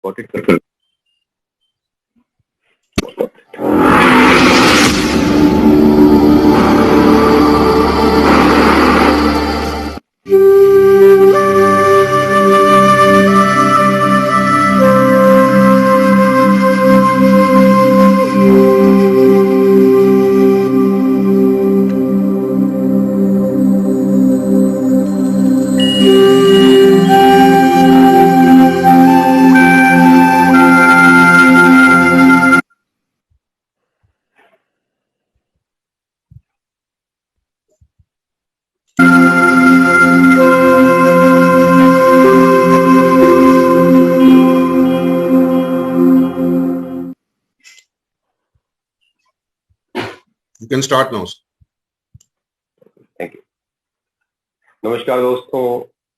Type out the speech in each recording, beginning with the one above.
Got it, sir. You can start now. Thank you. नमस्कार दोस्तों,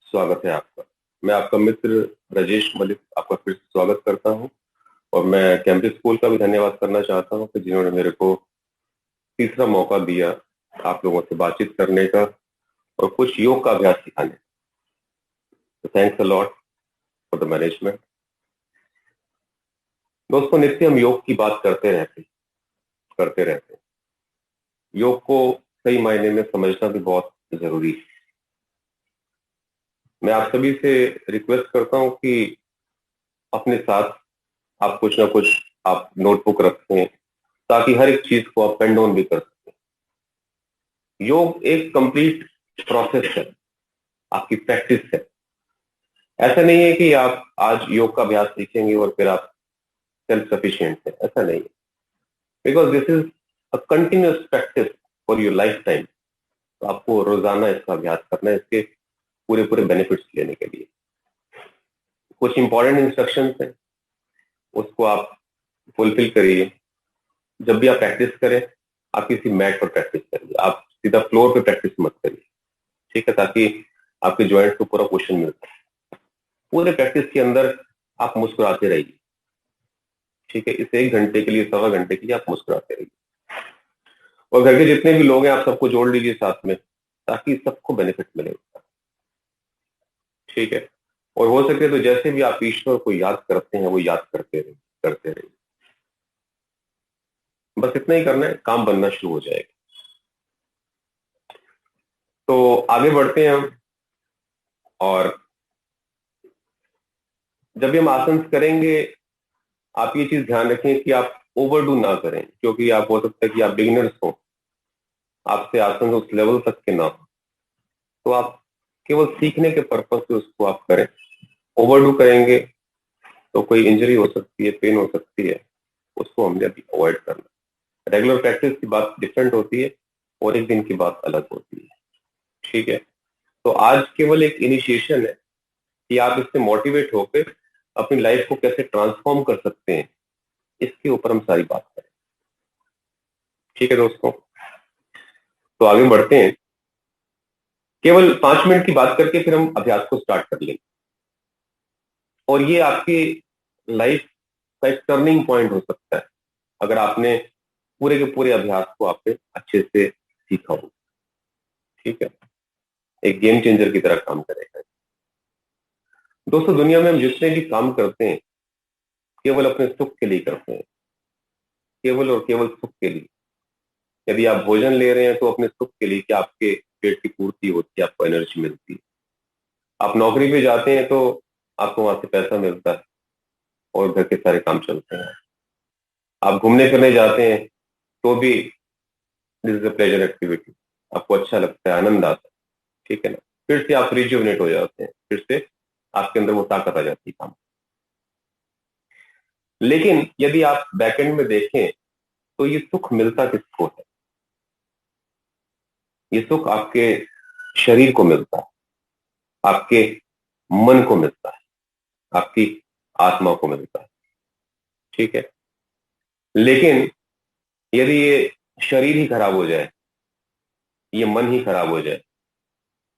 स्वागत है आपका। मैं आपका मित्र राजेश मलिक आपका फिर से स्वागत करता हूं और मैं कैंपस स्कूल का भी धन्यवाद करना चाहता हूं कि जिन्होंने मेरे को तीसरा मौका दिया आप लोगों से बातचीत करने का और कुछ योग का अभ्यास सिखाने। तो thanks a lot for the management. दोस्तों, नित्य हम योग की बात करते रहते। योग को सही मायने में समझना भी बहुत जरूरी है। मैं आप सभी से रिक्वेस्ट करता हूं कि अपने साथ आप कुछ ना कुछ आप नोटबुक रखें ताकि हर एक चीज को आप पेन डाउन भी कर सकें। योग एक कंप्लीट प्रोसेस है, आपकी प्रैक्टिस है। ऐसा नहीं है कि आप आज योग का अभ्यास सीखेंगे और फिर आप सेल्फ सफिशिएंट है, ऐसा नहीं है। Because this is a continuous practice for your life time. तो आपको रोजाना इसका अभ्यास करना है, इसके पूरे पूरे बेनिफिट्स लेने के लिए। कुछ इंपॉर्टेंट इंस्ट्रक्शंस हैं, उसको आप फुलफिल करिए। जब भी आप प्रैक्टिस करें, आप किसी मैट पर प्रैक्टिस करिए, आप सीधा फ्लोर पे प्रैक्टिस मत करिए, ठीक है, ताकि आपके जॉइंट को पूरा पोषण मिलता है। पूरे प्रैक्टिस के अंदर आप मुस्कुराते रहिए, ठीक है। इस 1 घंटे के लिए, 1.25 घंटे के लिए आप मुस्कुराते रहिए और घर के जितने भी लोग हैं आप सबको जोड़ लीजिए साथ में, ताकि सबको बेनिफिट मिले उसका, ठीक है। और हो सके तो जैसे भी आप ईश्वर को याद करते हैं वो याद करते रहिए। बस इतना ही करना है, काम बनना शुरू हो जाएगा। तो आगे बढ़ते हैं हम। और जब भी हम आसन करेंगे, आप ये चीज ध्यान रखें कि आप ओवरडू ना करें, क्योंकि आप हो सकता है कि आप बिगिनर्स हो, आपसे आसन उस लेवल तक के ना हो, तो आप केवल सीखने के पर्पज से उसको आप करें। ओवरडू करेंगे तो कोई इंजरी हो सकती है, पेन हो सकती है, उसको हमने अभी अवॉइड करना। रेगुलर प्रैक्टिस की बात डिफरेंट होती है और एक दिन की बात अलग होती है, ठीक है। तो आज केवल एक इनिशिएशन है कि आप इससे मोटिवेट होकर अपनी लाइफ को कैसे ट्रांसफॉर्म कर सकते हैं, इसके ऊपर हम सारी बात करें, ठीक है दोस्तों। तो आगे बढ़ते हैं। केवल 5 मिनट की बात करके फिर हम अभ्यास को स्टार्ट कर लेंगे और ये आपकी लाइफ का एक टर्निंग पॉइंट हो सकता है अगर आपने पूरे के पूरे अभ्यास को आपने अच्छे से सीखा हो, ठीक है। एक गेम चेंजर की तरह काम करेगा। दोस्तों, दुनिया में हम जितने भी काम करते हैं केवल अपने सुख के लिए करते हैं, केवल और केवल सुख के लिए। यदि आप भोजन ले रहे हैं तो अपने सुख के लिए कि आपके पेट की पूर्ति होती है, आपको एनर्जी मिलती है। आप नौकरी पे जाते हैं तो आपको वहां से पैसा मिलता है और घर के सारे काम चलते हैं। आप घूमने फिरने जाते हैं तो भी this is a pleasure activity, आपको अच्छा लगता है, आनंद आता है, ठीक है ना। फिर से आप रिजुविनेट हो जाते हैं, फिर से आपके अंदर वो ताकत आ जाती है काम। लेकिन यदि आप बैकएंड में देखें तो ये सुख मिलता किसको है? ये सुख आपके शरीर को मिलता है, आपके मन को मिलता है, आपकी आत्मा को मिलता है, ठीक है। लेकिन यदि ये शरीर ही खराब हो जाए, ये मन ही खराब हो जाए,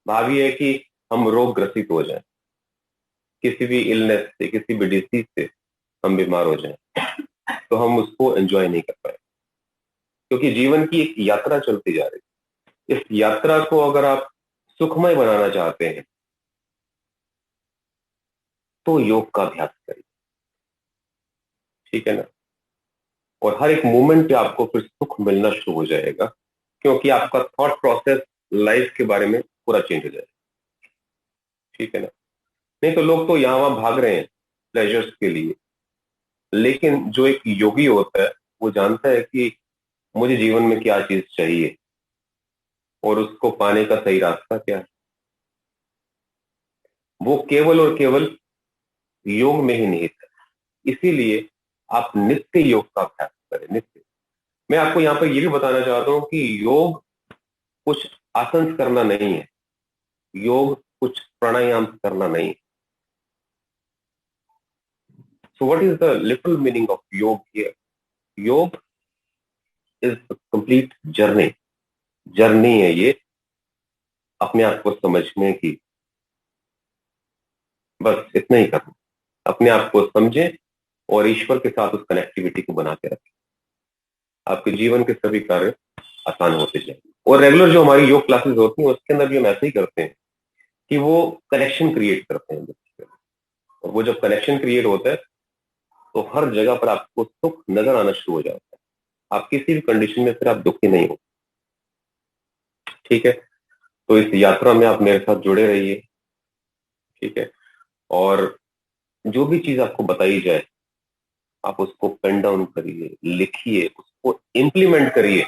भाविए कि हम रोग ग्रसित हो जाए, किसी भी इलनेस से, किसी भी डिसीज से हम बीमार हो जाए, तो हम उसको एंजॉय नहीं कर पाए, क्योंकि जीवन की एक यात्रा चलती जा रही है। इस यात्रा को अगर आप सुखमय बनाना चाहते हैं तो योग का अभ्यास करिए। ठीक है ना। और हर एक मोमेंट पे आपको फिर सुख मिलना शुरू हो जाएगा, क्योंकि आपका थॉट प्रोसेस लाइफ के बारे में पूरा चेंज हो जाएगा। ठीक है ना। नहीं तो लोग तो यहाँ वहां भाग रहे हैं प्लेजर्स के लिए, लेकिन जो एक योगी होता है वो जानता है कि मुझे जीवन में क्या चीज चाहिए और उसको पाने का सही रास्ता क्या है। वो केवल और केवल योग में ही निहित है। इसीलिए आप नित्य योग का अभ्यास करें, नित्य। मैं आपको यहाँ पर ये भी बताना चाहता हूँ कि योग कुछ आसन करना नहीं है, योग कुछ प्राणायाम करना नहीं। So what is the literal meaning of योग हियर? योग इज कंप्लीट जर्नी। जर्नी है ये अपने आप को समझने की। बस इतना ही करना, अपने आप को समझें और ईश्वर के साथ उस कनेक्टिविटी को बना के रखें। आपके जीवन के सभी कार्य आसान होते जाएंगे। और रेगुलर जो हमारी योग क्लासेस होती हैं उसके अंदर भी हम ऐसे ही करते हैं कि वो कनेक्शन क्रिएट करते हैं। और वो जब कनेक्शन क्रिएट होता है तो हर जगह पर आपको सुख नजर आना शुरू हो जाता है। आप किसी भी कंडीशन में फिर आप दुखी नहीं हो। ठीक है। तो इस यात्रा में आप मेरे साथ जुड़े रहिए। ठीक है। और जो भी चीज आपको बताई जाए आप उसको पेन डाउन करिए, लिखिए, उसको इम्प्लीमेंट करिए।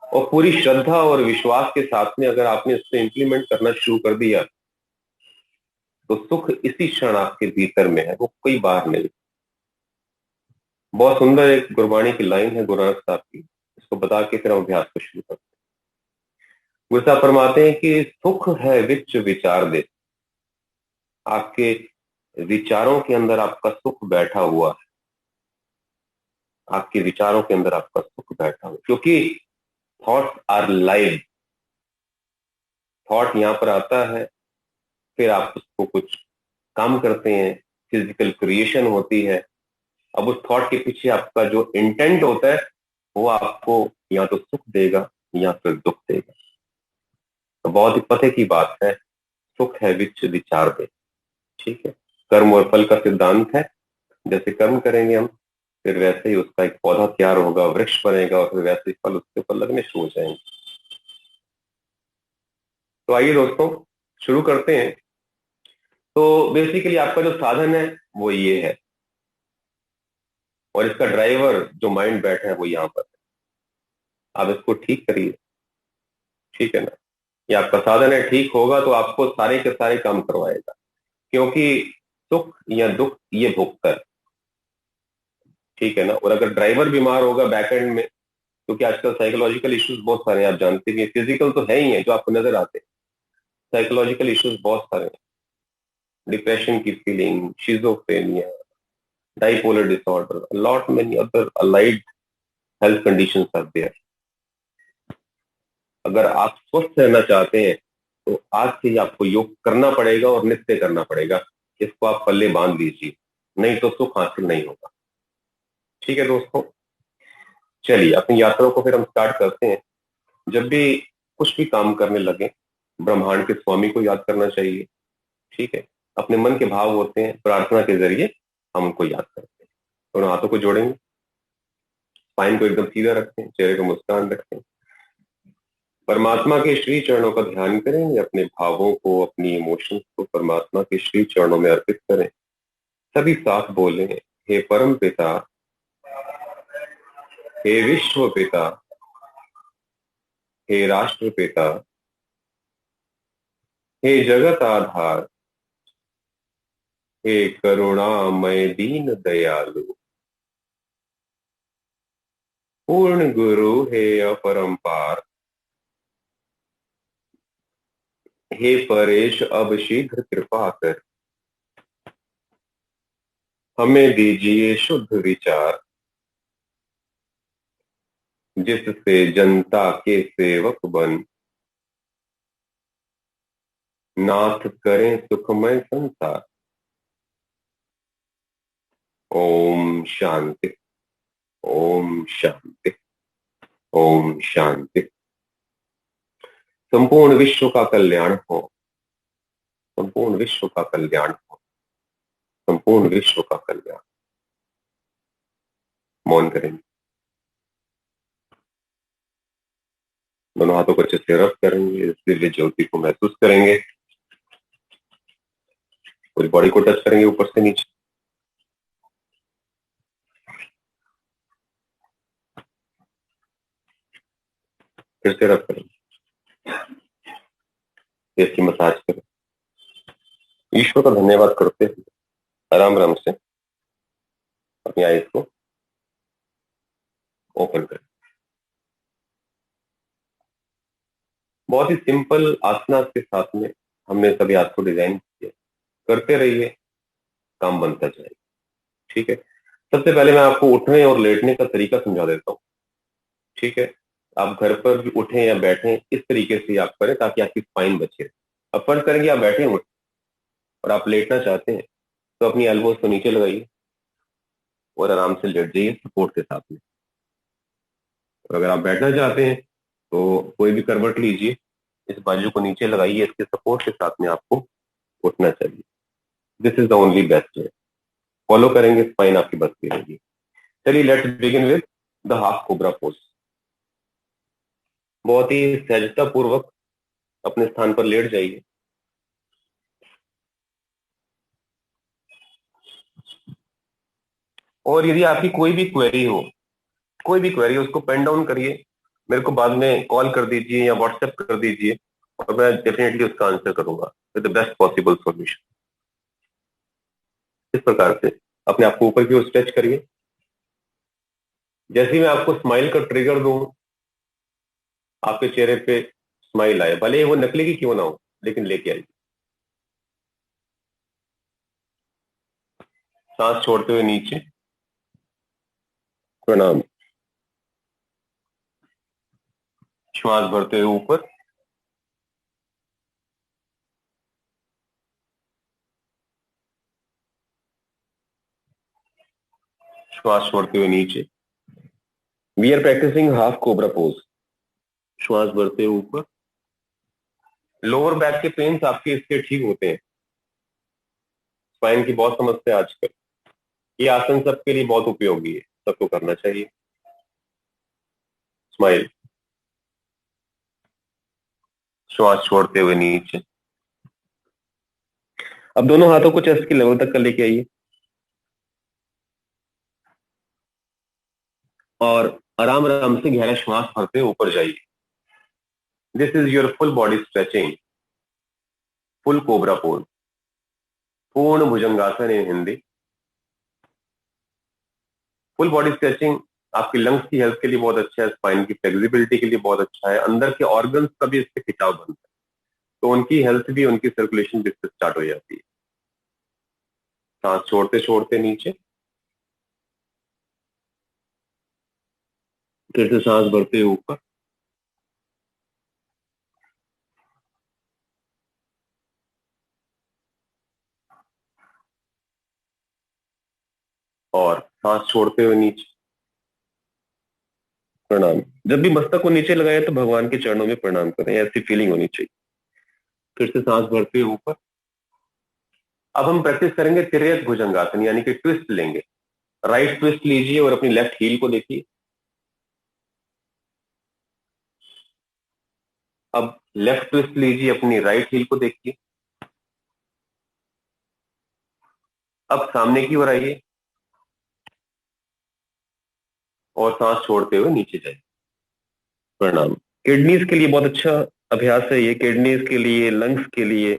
और पूरी श्रद्धा और विश्वास के साथ में अगर आपने इसको इम्प्लीमेंट करना शुरू कर दिया तो सुख इसी क्षण आपके भीतर में है, वो कोई बाहर नहीं। बहुत सुंदर एक गुरबाणी की लाइन है गुरु नानक साहब की, इसको बता के फिर हम अभ्यास को शुरू करते हैं। गुरु साहब फरमाते हैं कि सुख है विच विचार दे। आपके विचारों के अंदर आपका सुख बैठा हुआ है। आपके विचारों के अंदर आपका सुख बैठा हुआ, क्योंकि थॉट्स आर लाइव। थॉट यहाँ पर आता है, फिर आप उसको कुछ काम करते हैं, फिजिकल क्रिएशन होती है। अब उस थॉट के पीछे आपका जो इंटेंट होता है वो आपको या तो सुख देगा या फिर दुख देगा। तो बहुत ही पते की बात है, सुख है विच विचार दे। ठीक है। कर्म और फल का सिद्धांत है, जैसे कर्म करेंगे हम फिर वैसे ही उसका एक पौधा तैयार होगा, वृक्ष बनेगा और फिर वैसे ही फल उसके ऊपर लगने शुरू हो जाएंगे। तो आइए दोस्तों शुरू करते हैं। तो बेसिकली आपका जो साधन है वो ये है, और इसका ड्राइवर जो माइंड बैठा है वो यहाँ पर। आप इसको ठीक करिए। ठीक है ना। ये आपका साधन है, ठीक होगा तो आपको सारे के सारे काम करवाएगा, क्योंकि सुख या दुख ये भोगता है। ठीक है ना। और अगर ड्राइवर बीमार होगा बैक एंड में, क्योंकि आजकल साइकोलॉजिकल इश्यूज बहुत सारे हैं, आप जानते भी हैं। फिजिकल तो है ही है जो आपको नजर आते हैं, साइकोलॉजिकल इश्यूज बहुत सारे हैं। डिप्रेशन की feeling, schizophrenia, bipolar disorder, lot many other allied health conditions are there. अगर आप स्वस्थ रहना चाहते हैं तो आज से ही आपको योग करना पड़ेगा और नित्य करना पड़ेगा। इसको आप पल्ले बांध लीजिए, नहीं तो सुख हासिल नहीं होगा। ठीक है दोस्तों, चलिए अपनी यात्रा को फिर हम स्टार्ट करते हैं। जब भी कुछ भी काम करने लगे ब्रह्मांड के स्वामी को याद करना चाहिए। ठीक है। अपने मन के भाव होते हैं, प्रार्थना के जरिए हम उनको याद करते हैं। दोनों हाथों को जोड़ेंगे, स्पाइन को एकदम सीधा रखें, चेहरे को मुस्कान रखें। परमात्मा के श्री चरणों का ध्यान करेंगे, अपने भावों को, अपनी इमोशंस को परमात्मा के श्री चरणों में अर्पित करें। सभी साथ बोलें, हे परम पिता, हे विश्व पिता, हे राष्ट्र पिता, हे जगत आधार, हे करुणामय दीन दयालु, पूर्ण गुरु, हे अपरंपार, हे परेश अब शीघ्र कृपा कर, हमें दीजिए शुद्ध विचार, जिससे जनता के सेवक बन नाथ करें सुखमय संसार। ओम शांति। ओम शांति। ओम शांति। संपूर्ण विश्व का कल्याण हो। संपूर्ण विश्व का कल्याण हो। संपूर्ण विश्व का कल्याण। मौन करेंगे, दोनों हाथों को अच्छे से रब करेंगे, इस दिव्य ज्योति को महसूस करेंगे, पूरी बॉडी को टच करेंगे ऊपर से नीचे, फिर से रब करेंगे, इसकी मसाज करें, ईश्वर का धन्यवाद करते हैं, आराम आराम से अपनी आईज को ओपन करें। बहुत ही सिंपल आसना के साथ में हमने सभी हाथ को डिजाइन किया, करते रहिए, काम बनता जाएगा। ठीक है, सबसे पहले मैं आपको उठने और लेटने का तरीका समझा देता हूँ। ठीक है, आप घर पर भी उठें या बैठें, इस तरीके से आप करें ताकि आपकी स्पाइन बचे। अब फर्ज करेंगे आप बैठे उठ और आप लेटना चाहते हैं, तो अपनी एल्बोज को नीचे लगाइए और आराम से लेट जाइए सपोर्ट के साथ में। और अगर आप बैठना चाहते हैं तो कोई भी करवट लीजिए, इस बाजू को नीचे लगाइए, इसके सपोर्ट के साथ में आपको उठना चाहिए। This is the only best way, follow करेंगे स्पाइन आपकी बचती रहेगी। चलिए let's begin with the half cobra pose. बहुत ही सहजता पूर्वक अपने स्थान पर लेट जाइए। और यदि आपकी कोई भी क्वेरी हो, उसको पेन डाउन करिए, मेरे को बाद में कॉल कर दीजिए या व्हाट्सएप कर दीजिए और मैं डेफिनेटली उसका आंसर करूंगा with the best possible solution. इस प्रकार से अपने आप को ऊपर की ओर स्ट्रेच करिए। जैसे ही मैं आपको स्माइल का ट्रिगर दूं, आपके चेहरे पे स्माइल आए, भले ही वो नकली की क्यों ना हो, लेकिन लेके आइए। सांस छोड़ते हुए नीचे, प्रणाम। श्वास भरते हुए ऊपर, श्वास छोड़ते हुए नीचे। We are practising half cobra pose. श्वास भरते हुए ऊपर। लोअर बैक के पेन्स आपके इसके ठीक होते हैं, स्पाइन की बहुत समस्या है आजकल। ये आसन सबके लिए बहुत उपयोगी है, सबको करना चाहिए। स्माइल। श्वास छोड़ते हुए नीचे। अब दोनों हाथों को चेस्ट के लेवल तक कर लेके आइए और आराम आराम से गहरा श्वास भरते हुए ऊपर जाइए। This is your full body stretching, full cobra pose, पूर्ण भुजंगासन इन हिंदी। फुल बॉडी स्ट्रेचिंग आपकी लंग्स की हेल्थ के लिए बहुत अच्छा है, स्पाइन की फ्लेक्सिबिलिटी के लिए बहुत अच्छा है, अंदर के ऑर्गन्स का भी इससे खिंचाव बनता है, तो उनकी हेल्थ भी, उनकी सर्कुलेशन भी इससे स्टार्ट हो जाती है। सांस छोड़ते छोड़ते नीचे, फिर से सांस भरते हुए ऊपर, और सांस छोड़ते हुए नीचे, प्रणाम। जब भी मस्तक को नीचे लगाए तो भगवान के चरणों में प्रणाम करें, ऐसी फीलिंग होनी चाहिए। फिर से सांस भरते हुए ऊपर। अब हम प्रैक्टिस करेंगे तिर्यक भुजंगासन, यानी कि ट्विस्ट लेंगे। राइट ट्विस्ट लीजिए और अपनी लेफ्ट हील को देखिए। अब लेफ्ट ट्विस्ट लीजिए, अपनी राइट हील को देखिए। अब सामने की ओर आइए और सांस छोड़ते हुए नीचे जाइए, प्रणाम। किडनीज के लिए बहुत अच्छा अभ्यास है ये, किडनीज के लिए, लंग्स के लिए,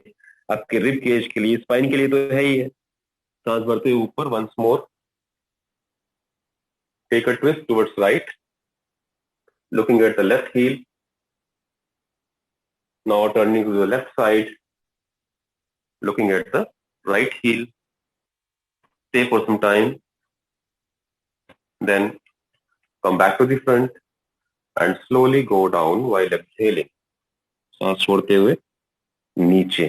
आपके रिब केज के लिए, स्पाइन के लिए तो है ही है। सांस भरते हुए ऊपर, once more, take a twist towards right, looking at the left heel, now turning to the left side, looking at the right heel, stay for some time, then come back to the front and slowly go down while exhaling. सांस छोड़ते हुए नीचे।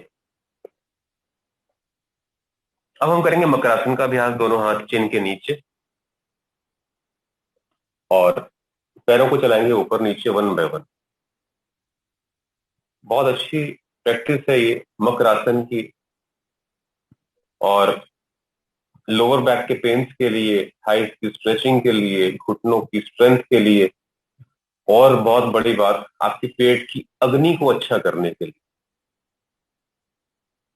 अब हम करेंगे मकरासन का अभ्यास, दोनों हाथ चिन के नीचे और पैरों को चलाएंगे ऊपर नीचे, वन बाय वन। बहुत अच्छी प्रैक्टिस है ये मकरासन की, और लोअर बैक के पेन्स के लिए, थाइस की स्ट्रेचिंग के लिए, घुटनों की स्ट्रेंथ के लिए, और बहुत बड़ी बात, आपके पेट की अग्नि को अच्छा करने के लिए।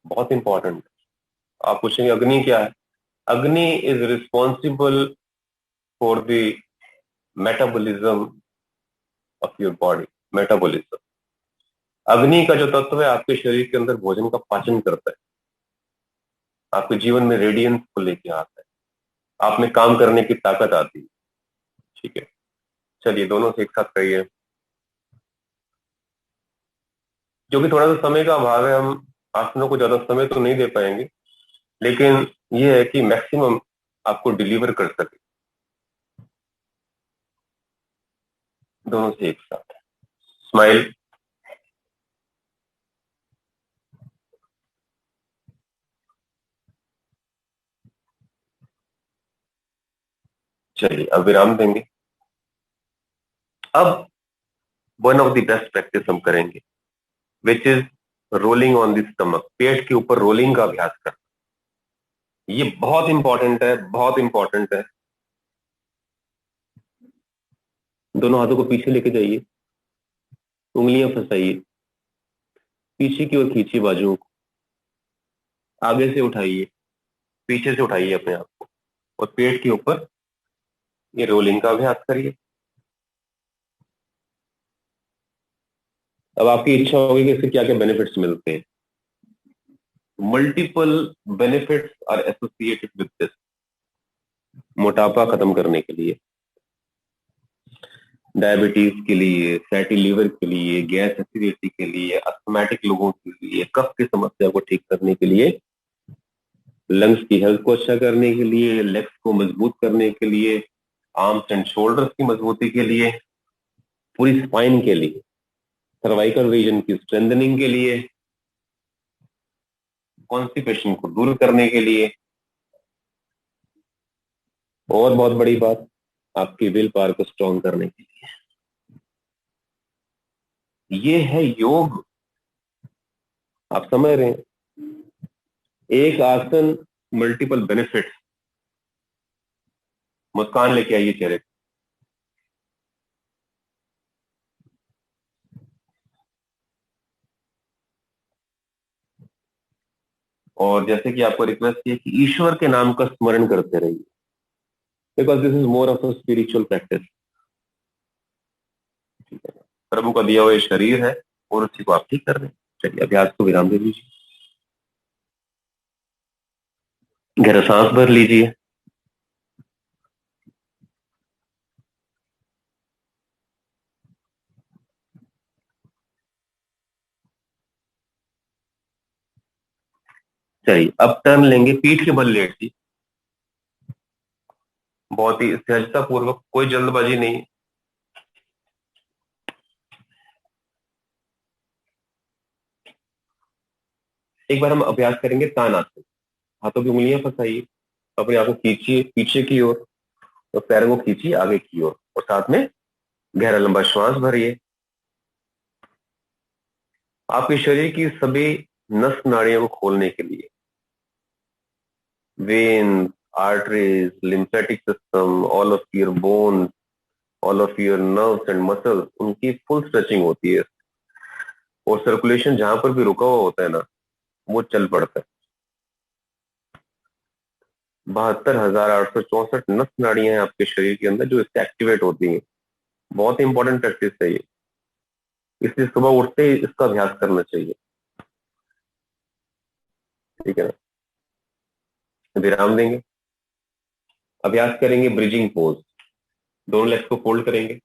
बहुत इंपॉर्टेंट। आप पूछेंगे अग्नि क्या है? अग्नि is responsible for the metabolism of your body. Metabolism, अग्नि का जो तत्व है आपके शरीर के अंदर भोजन का पाचन करता है, आपके जीवन में रेडियंस को लेके आता है, आप में काम करने की ताकत आती है। ठीक है, चलिए दोनों से एक साथ करिए। जो कि थोड़ा सा समय का अभाव है, हम आसनों को ज्यादा समय तो नहीं दे पाएंगे, लेकिन ये है कि मैक्सिमम आपको डिलीवर कर सके। दोनों से एक साथ स्माइल। चलिए अब विराम देंगे। अब one of the best practice हम करेंगे, which is rolling on the stomach. पेट के ऊपर रोलिंग का अभ्यास कर, ये बहुत इंपॉर्टेंट है, बहुत इंपॉर्टेंट है। दोनों हाथों को पीछे लेके जाइए, उंगलियां फंसाइए, पीछे की ओर खींचिए बाजुओं को, आगे से उठाइए, पीछे से उठाइए अपने आप को, और पेट के ऊपर ये रोलिंग का अभ्यास करिए। अब आपकी इच्छा होगी कि इससे क्या क्या बेनिफिट्स मिलते हैं। Multiple benefits are associated with this. मोटापा खत्म करने के लिए, डायबिटीज के लिए, फैटी लिवर के लिए, गैस एसिडिटी के लिए, अस्थमैटिक लोगों के लिए, कफ की समस्या को ठीक करने के लिए, लंग्स की हेल्थ को अच्छा करने के लिए, लेग्स को मजबूत करने के लिए, आर्म्स एंड शोल्डर्स की मजबूती के लिए, पूरी स्पाइन के लिए, सर्वाइकल रीजन की स्ट्रेंथनिंग के लिए, कॉन्स्टिपेशन को दूर करने के लिए, और बहुत बड़ी बात, आपकी विल पावर को स्ट्रॉन्ग करने के लिए। ये है योग। आप समझ रहे हैं? एक आसन, मल्टीपल बेनिफिट्स। मुस्कान लेके आइए चेहरे पे। और जैसे कि आपको रिक्वेस्ट किया कि ईश्वर के नाम का स्मरण करते रहिए, because this is more of a spiritual practice. ठीक है, प्रभु का दिया हुआ ये शरीर है और उसी को आप ठीक कर रहे हैं। चलिए अभ्यास को विराम दे दीजिए, गहरा सांस भर लीजिए। चलिए अब टर्न लेंगे, पीठ के बल लेट। बहुत ही सहजता पूर्वक, कोई जल्दबाजी नहीं। एक बार हम अभ्यास करेंगे तानासन। हाथों की उंगलियां फंसाइए, अपने आप को खींचिए पीछे की ओर, और पैरों को खींचिए आगे की ओर, और साथ में गहरा लंबा श्वास भरिए। आपके शरीर की सभी नस नाड़ियों को खोलने के लिए, when, arteries, lymphatic system, all of your bone, all of your nerves and muscles, उनकी फुल स्ट्रेचिंग होती है, और सर्कुलेशन जहां पर भी रुका हुआ होता है ना, वो चल पड़ता है। 72,864 नस नाड़ियां हैं आपके शरीर के अंदर जो इससे एक्टिवेट होती हैं। बहुत इंपॉर्टेंट प्रैक्टिस है ये, इसलिए सुबह उठते ही इसका अभ्यास करना चाहिए। ठीक है ना? विराम देंगे, अभ्यास करेंगे ब्रिजिंग पोज। दोनों लेग्स को फोल्ड करेंगे।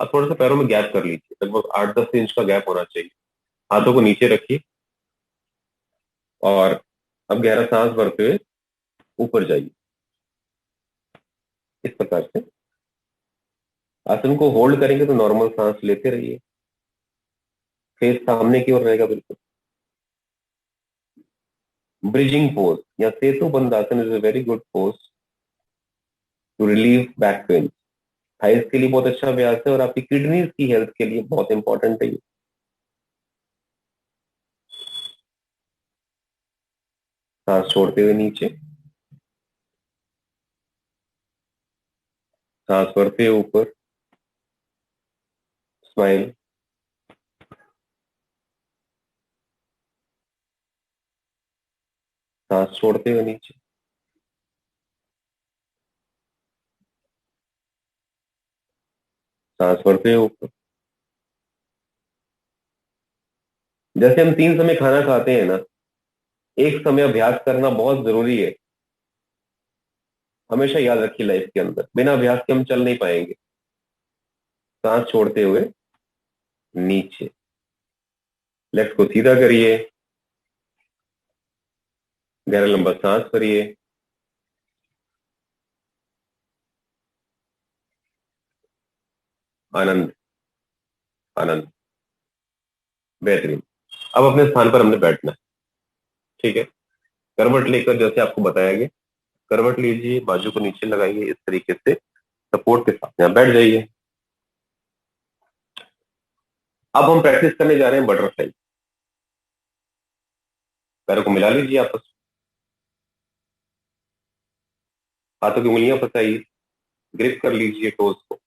अब थोड़ा सा पैरों में गैप कर लीजिए, लगभग 8-10 इंच का गैप होना चाहिए। हाथों को नीचे रखिए, और अब गहरा सांस भरते हुए ऊपर जाइए। इस प्रकार से आसन को होल्ड करेंगे तो नॉर्मल सांस लेते रहिए, फेस सामने की ओर रहेगा बिल्कुल। ब्रिजिंग पोज या सेतु बंद आसन is a very good pose to relieve back pain. Thighs के लिए बहुत अच्छा अभ्यास है, और आपकी किडनीज की हेल्थ के लिए बहुत इंपॉर्टेंट है ये। सांस छोड़ते हुए नीचे, सांस भरते हुए ऊपर, स्माइल, सांस छोड़ते हुए नीचे, सांस भरते हुए ऊपर। जैसे हम 3 समय खाना खाते हैं ना, एक समय अभ्यास करना बहुत जरूरी है। हमेशा याद रखिए, लाइफ के अंदर बिना अभ्यास के हम चल नहीं पाएंगे। सांस छोड़ते हुए नीचे, लेफ्ट को सीधा करिए, गहरा लंबा सांस भरिए, आनंद, आनंद, बेहतरीन। अब अपने स्थान पर हमने बैठना है, ठीक है। करवट लेकर जैसे आपको बताया गया, करवट लीजिए, बाजू को नीचे लगाइए, इस तरीके से सपोर्ट के साथ यहाँ बैठ जाइए। अब हम प्रैक्टिस करने जा रहे हैं बटरफ्लाई। पैरों को मिला लीजिए आपस में, हाथों की उंगलियां फंसाइए, ग्रिप कर लीजिए टोज को,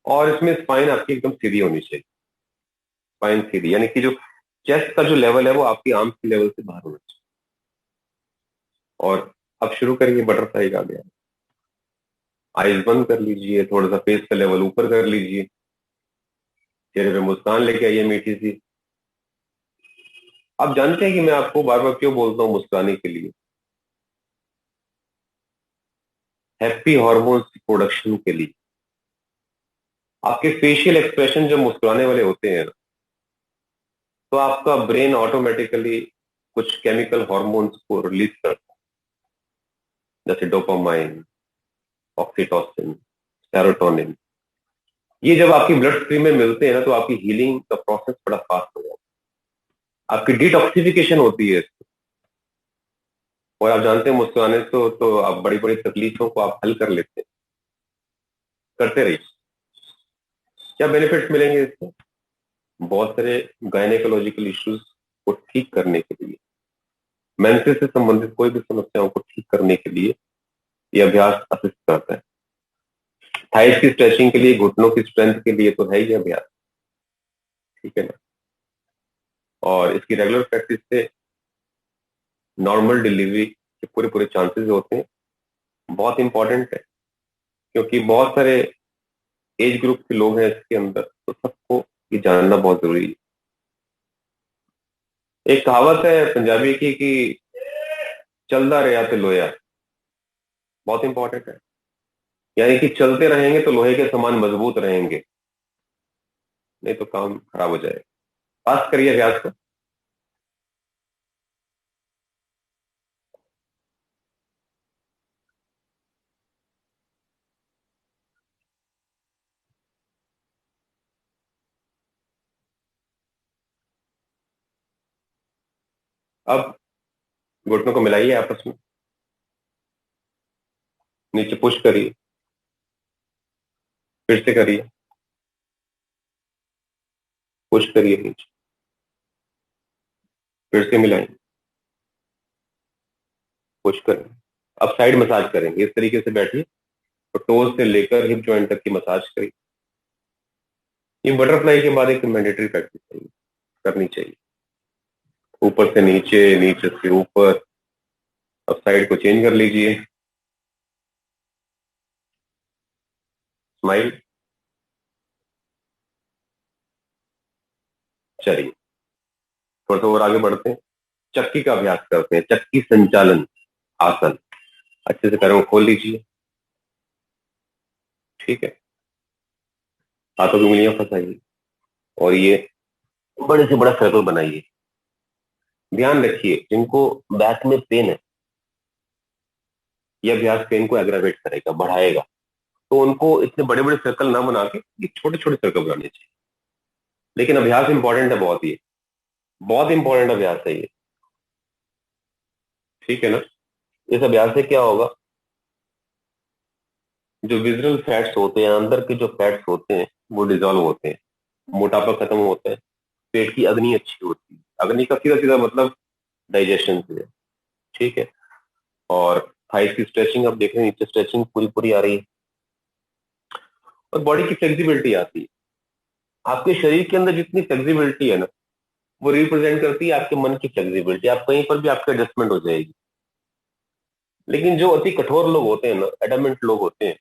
और इसमें स्पाइन आपकी एकदम सीधी होनी चाहिए। स्पाइन सीधी, यानी कि जो चेस्ट का जो लेवल है वो आपकी आर्म के लेवल से बाहर होना चाहिए। और अब शुरू करिए बटरफ्लाई का गया। आईज बंद कर लीजिए, थोड़ा सा फेस का लेवल ऊपर कर लीजिए, चेहरे पे मुस्कान लेके आइए मीठी सी। आप जानते हैं कि मैं आपको बार बार क्यों बोलता हूँ मुस्कुराने के लिए? हैप्पी हॉर्मोन्स की प्रोडक्शन के लिए। आपके फेशियल एक्सप्रेशन जब मुस्कुराने वाले होते हैं, तो आपका ब्रेन ऑटोमेटिकली कुछ केमिकल हॉर्मोन्स को रिलीज करता है, जैसे डोपामाइन, ऑक्सीटोसिन, सेरोटोनिन। ये जब आपकी ब्लड स्ट्रीम में मिलते हैं ना, तो आपकी हीलिंग का प्रोसेस बड़ा फास्ट हो जाता है, आपकी डिटॉक्सिफिकेशन होती है। और आप जानते हैं मुस्कुराने से तो आप बड़ी बड़ी तकलीफों को आप हल कर लेते हैं। करते रहिए। क्या बेनिफिट्स मिलेंगे इससे? बहुत सारे गायनेकोलॉजिकल इश्यूज को ठीक करने के लिए, मेंसेस से संबंधित कोई भी समस्याओं को ठीक करने के लिए यह अभ्यास असिस्ट करता है। थाइस की स्ट्रेचिंग के लिए, घुटनों की स्ट्रेंथ के लिए तो है ही अभ्यास, ठीक है ना। और इसकी रेगुलर प्रैक्टिस से नॉर्मल डिलीवरी के पूरे पूरे चांसेस होते हैं। बहुत इंपॉर्टेंट है, क्योंकि बहुत सारे एज ग्रुप के लोग हैं इसके अंदर, तो सबको ये जानना बहुत जरूरी है। एक कहावत है पंजाबी की कि चलदा रहा ते लोया। बहुत इंपॉर्टेंट है, यानी कि चलते रहेंगे तो लोहे के समान मजबूत रहेंगे, नहीं तो काम खराब हो जाएगा। पास करिए अभ्यास को। अब घुटनों को मिलाइए आपस में, नीचे पुश करिए, फिर से करिए, पुश करिए नीचे, फिर से मिलाएं, पुश करें। अब साइड मसाज करेंगे, इस तरीके से बैठिए, तो टोज से लेकर हिप जॉइंट तक की मसाज करिए। ये बटरफ्लाई के बाद एक मैंडेटरी प्रैक्टिस करनी चाहिए। ऊपर से नीचे, नीचे से ऊपर। अब साइड को चेंज कर लीजिए, स्माइल। चलिए थोड़ा सा और आगे बढ़ते हैं, चक्की का अभ्यास करते हैं, चक्की संचालन आसन। अच्छे से पैरों को खोल लीजिए, ठीक है। हाथों की उंगलियां फंसाइए, और ये बड़े से बड़ा सर्कल बनाइए। ध्यान रखिए, जिनको बैक में पेन है, यह अभ्यास पेन को एग्रावेट करेगा, बढ़ाएगा। तो उनको इतने बड़े बड़े सर्कल ना बना के ये छोटे छोटे सर्कल बनाने चाहिए। लेकिन अभ्यास इंपॉर्टेंट है बहुत, ये बहुत इंपॉर्टेंट अभ्यास है ये, ठीक है ना। इस अभ्यास से क्या होगा, जो विजरल फैट्स होते हैं, अंदर के जो फैट्स होते हैं, वो डिजोल्व होते हैं, मोटापा खत्म होता है, पेट की अग्नि अच्छी होती है। अग्नि का सीधा सीधा मतलब डाइजेशन से है, ठीक है। और थाइस की स्ट्रेचिंग आप देख रहे हैं, नीचे स्ट्रेचिंग पूरी पूरी आ रही है और बॉडी की फ्लेक्सिबिलिटी आती है। आपके शरीर के अंदर जितनी फ्लेक्सिबिलिटी है ना, वो रिप्रेजेंट करती है आपके मन की फ्लेक्सिबिलिटी। आप कहीं पर भी आपकी एडजस्टमेंट हो जाएगी। लेकिन जो अति कठोर लोग होते हैं ना, एडमेंट लोग होते हैं,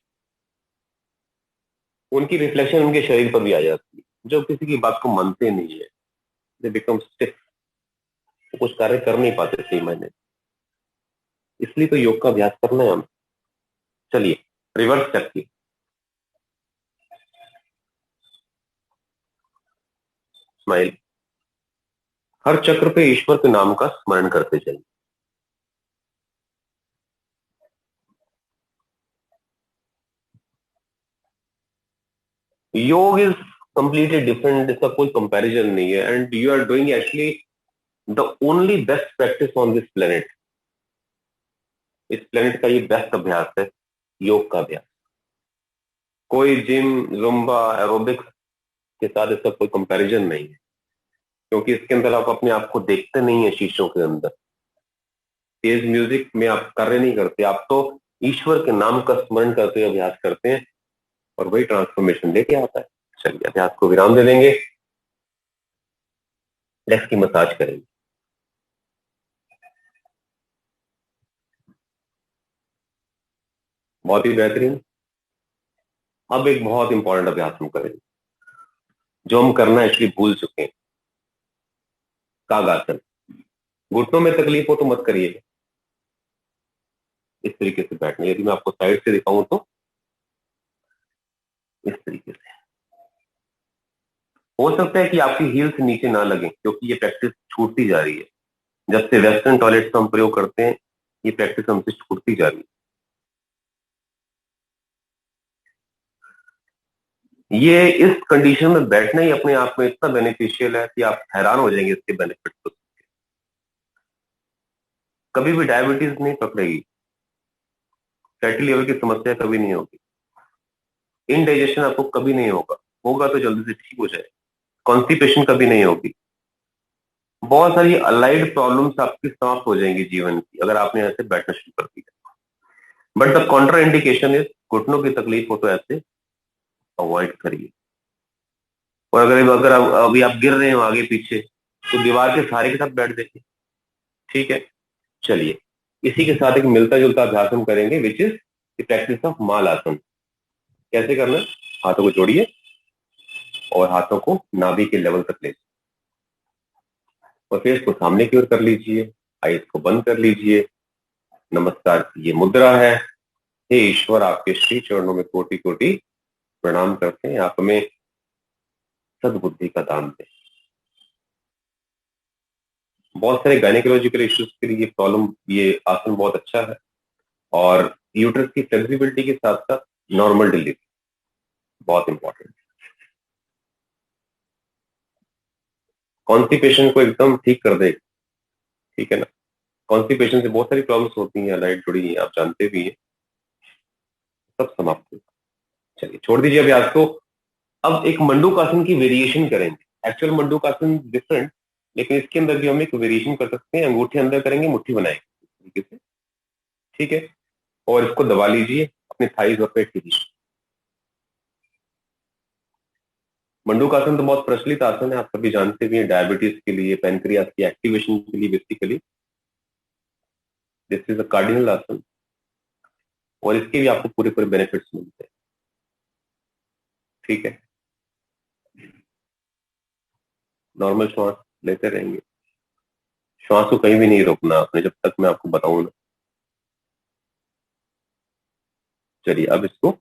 उनकी रिफ्लेक्शन उनके शरीर पर भी आ जाती है। जो किसी की बात को मानते नहीं है, दे बिकम स्टिफ, कुछ कार्य कर नहीं पाते सही मायने। इसलिए तो योग का अभ्यास करना है हमें। चलिए रिवर्स करके स्माइल। हर चक्र पे ईश्वर के नाम का स्मरण करते चलिए। योग इज कंप्लीटली डिफरेंट, इसका कोई कंपैरिजन नहीं है। And you are doing actually the only best practice on this planet. इस प्लेनेट का ये बेस्ट अभ्यास है, योग का अभ्यास। कोई जिम, जुम्बा, एरोबिक्स के साथ इसका कोई कंपैरिजन नहीं है, क्योंकि इसके अंदर आप अपने आप को देखते नहीं है शीशों के अंदर। तेज म्यूजिक में आप कार्य नहीं करते, आप तो ईश्वर के नाम का स्मरण करते हुए अभ्यास करते हैं और वही ट्रांसफॉर्मेशन लेके आता है। चलिए अभ्यास को विराम दे देंगे, लेग्स की मसाज करेंगे। बहुत ही बेहतरीन। अब एक बहुत इंपॉर्टेंट अभ्यास हम करेंगे, जो हम करना एक्चुअली भूल चुके हैं, कागासन। घुटनों में तकलीफ हो तो मत करिए, इस तरीके से बैठना। यदि मैं आपको साइड से दिखाऊं तो इस तरीके से। हो सकता है कि आपकी हील्स नीचे ना लगे, क्योंकि ये प्रैक्टिस छूटती जा रही है। जब से वेस्टर्न टॉयलेट का हम प्रयोग करते हैं, ये प्रैक्टिस हमसे छूटती जा रही है। ये इस कंडीशन में बैठना ही अपने आप में इतना बेनिफिशियल है कि आप हैरान हो जाएंगे इसके बेनिफिट को। कभी भी डायबिटीज नहीं पकड़ेगी, फैटी लिवर की समस्या कभी नहीं होगी, इनडाइजेशन आपको कभी नहीं होगा, होगा तो जल्दी से ठीक हो जाए, कॉन्स्टिपेशन कभी नहीं होगी। बहुत सारी अलाइड प्रॉब्लम्स आपकी समाप्त हो जाएंगी जीवन की, अगर आपने ऐसे बैठना शुरू कर दिया। But the Contra indication is, घुटनों की तकलीफ हो तो ऐसे अवॉइड करिए। और अगर अगर अभी आप गिर रहे हो आगे पीछे, तो दीवार के सहारे के साथ बैठ देखिए। ठीक है, चलिए इसी के साथ एक मिलता जुलता अभ्यास हम करेंगे, which is the practice of माल आसन। कैसे करना है? हाथों को जोड़िए और हाथों को नाभि के लेवल तक ले, और फेस को सामने की ओर कर लीजिए, आईज को बंद कर लीजिए। नमस्कार की ये मुद्रा है। हे ईश्वर, आपके श्री चरणों में कोटि कोटि प्रणाम करते हैं, आप हमें सद्बुद्धि का दान दें। बहुत सारे गायनेकोलॉजिकल इश्यूज के लिए प्रॉब्लम, ये आसन बहुत अच्छा है। और यूट्रस की फ्लेक्सिबिलिटी के साथ साथ नॉर्मल डिलीवरी बहुत इंपॉर्टेंट। कॉन्स्टिपेशन को एकदम ठीक कर दे। ठीक है ना, कॉन्स्टिपेशन से बहुत सारी प्रॉब्लम्स होती हैं, लाइट जुड़ी हैं, आप जानते भी हैं, सब समाप्त हो। चलिए छोड़ दीजिए अभ्यास को। अब एक मंडूकासन की वेरिएशन करेंगे। एक्चुअल मंडूकासन डिफरेंट, लेकिन इसके अंदर भी हम एक वेरिएशन कर सकते हैं। अंगूठे अंदर करेंगे, मुट्ठी बनाएंगे इस तरीके से। ठीक है, और इसको दबा लीजिए अपने थाइज और पेट के बीच। मंडूकासन तो बहुत प्रचलित आसन है, आप सभी जानते भी हैं, डायबिटीज के लिए, पेनक्रियास की एक्टिवेशन के लिए basically. This is a cardinal आसन, और इसके भी आपको पूरे पूरे बेनिफिट्स मिलते हैं। ठीक है, नॉर्मल श्वास लेते रहेंगे, श्वास को कहीं भी नहीं रोकना आपने, जब तक मैं आपको बताऊं ना। चलिए अब इसको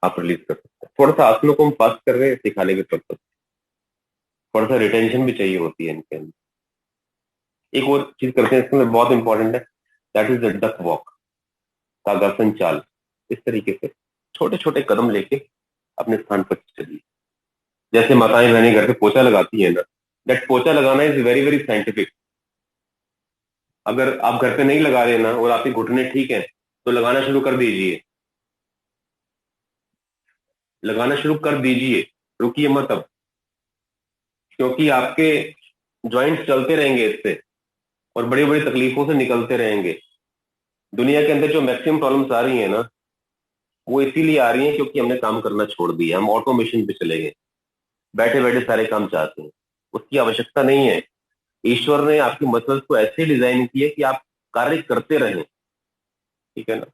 आप रिलीज कर सकते हैं। थोड़ा सा आसनों को हम फास्ट कर रहे हैं सिखाने के पर्पज, थोड़ा सा रिटेंशन भी चाहिए होती है इनके अंदर। एक और चीज करते हैं इसके अंदर, बहुत इंपॉर्टेंट है, that is the duck walk, तागासन चाल। इस तरीके से छोटे छोटे कदम लेके अपने स्थान पर चलिए। जैसे माताएं बहनें घर पे पोछा लगाती है ना, दैट पोछा लगाना इज वेरी वेरी साइंटिफिक। अगर आप घर पे नहीं लगा रहे ना और आपके घुटने ठीक है, तो लगाना शुरू कर दीजिए, लगाना शुरू कर दीजिए, रुकिए मत अब। क्योंकि आपके जॉइंट्स चलते रहेंगे इससे और बड़ी बड़ी तकलीफों से निकलते रहेंगे। दुनिया के अंदर जो मैक्सिमम प्रॉब्लम्स आ रही है ना, वो इसीलिए आ रही है क्योंकि हमने काम करना छोड़ दिया, हम ऑटोमेशन पे चले गए, बैठे बैठे सारे काम चाहते हैं। उसकी आवश्यकता नहीं है। ईश्वर ने आपकी मसल्स को ऐसे डिजाइन किए कि आप कार्य करते रहें, ठीक है ना।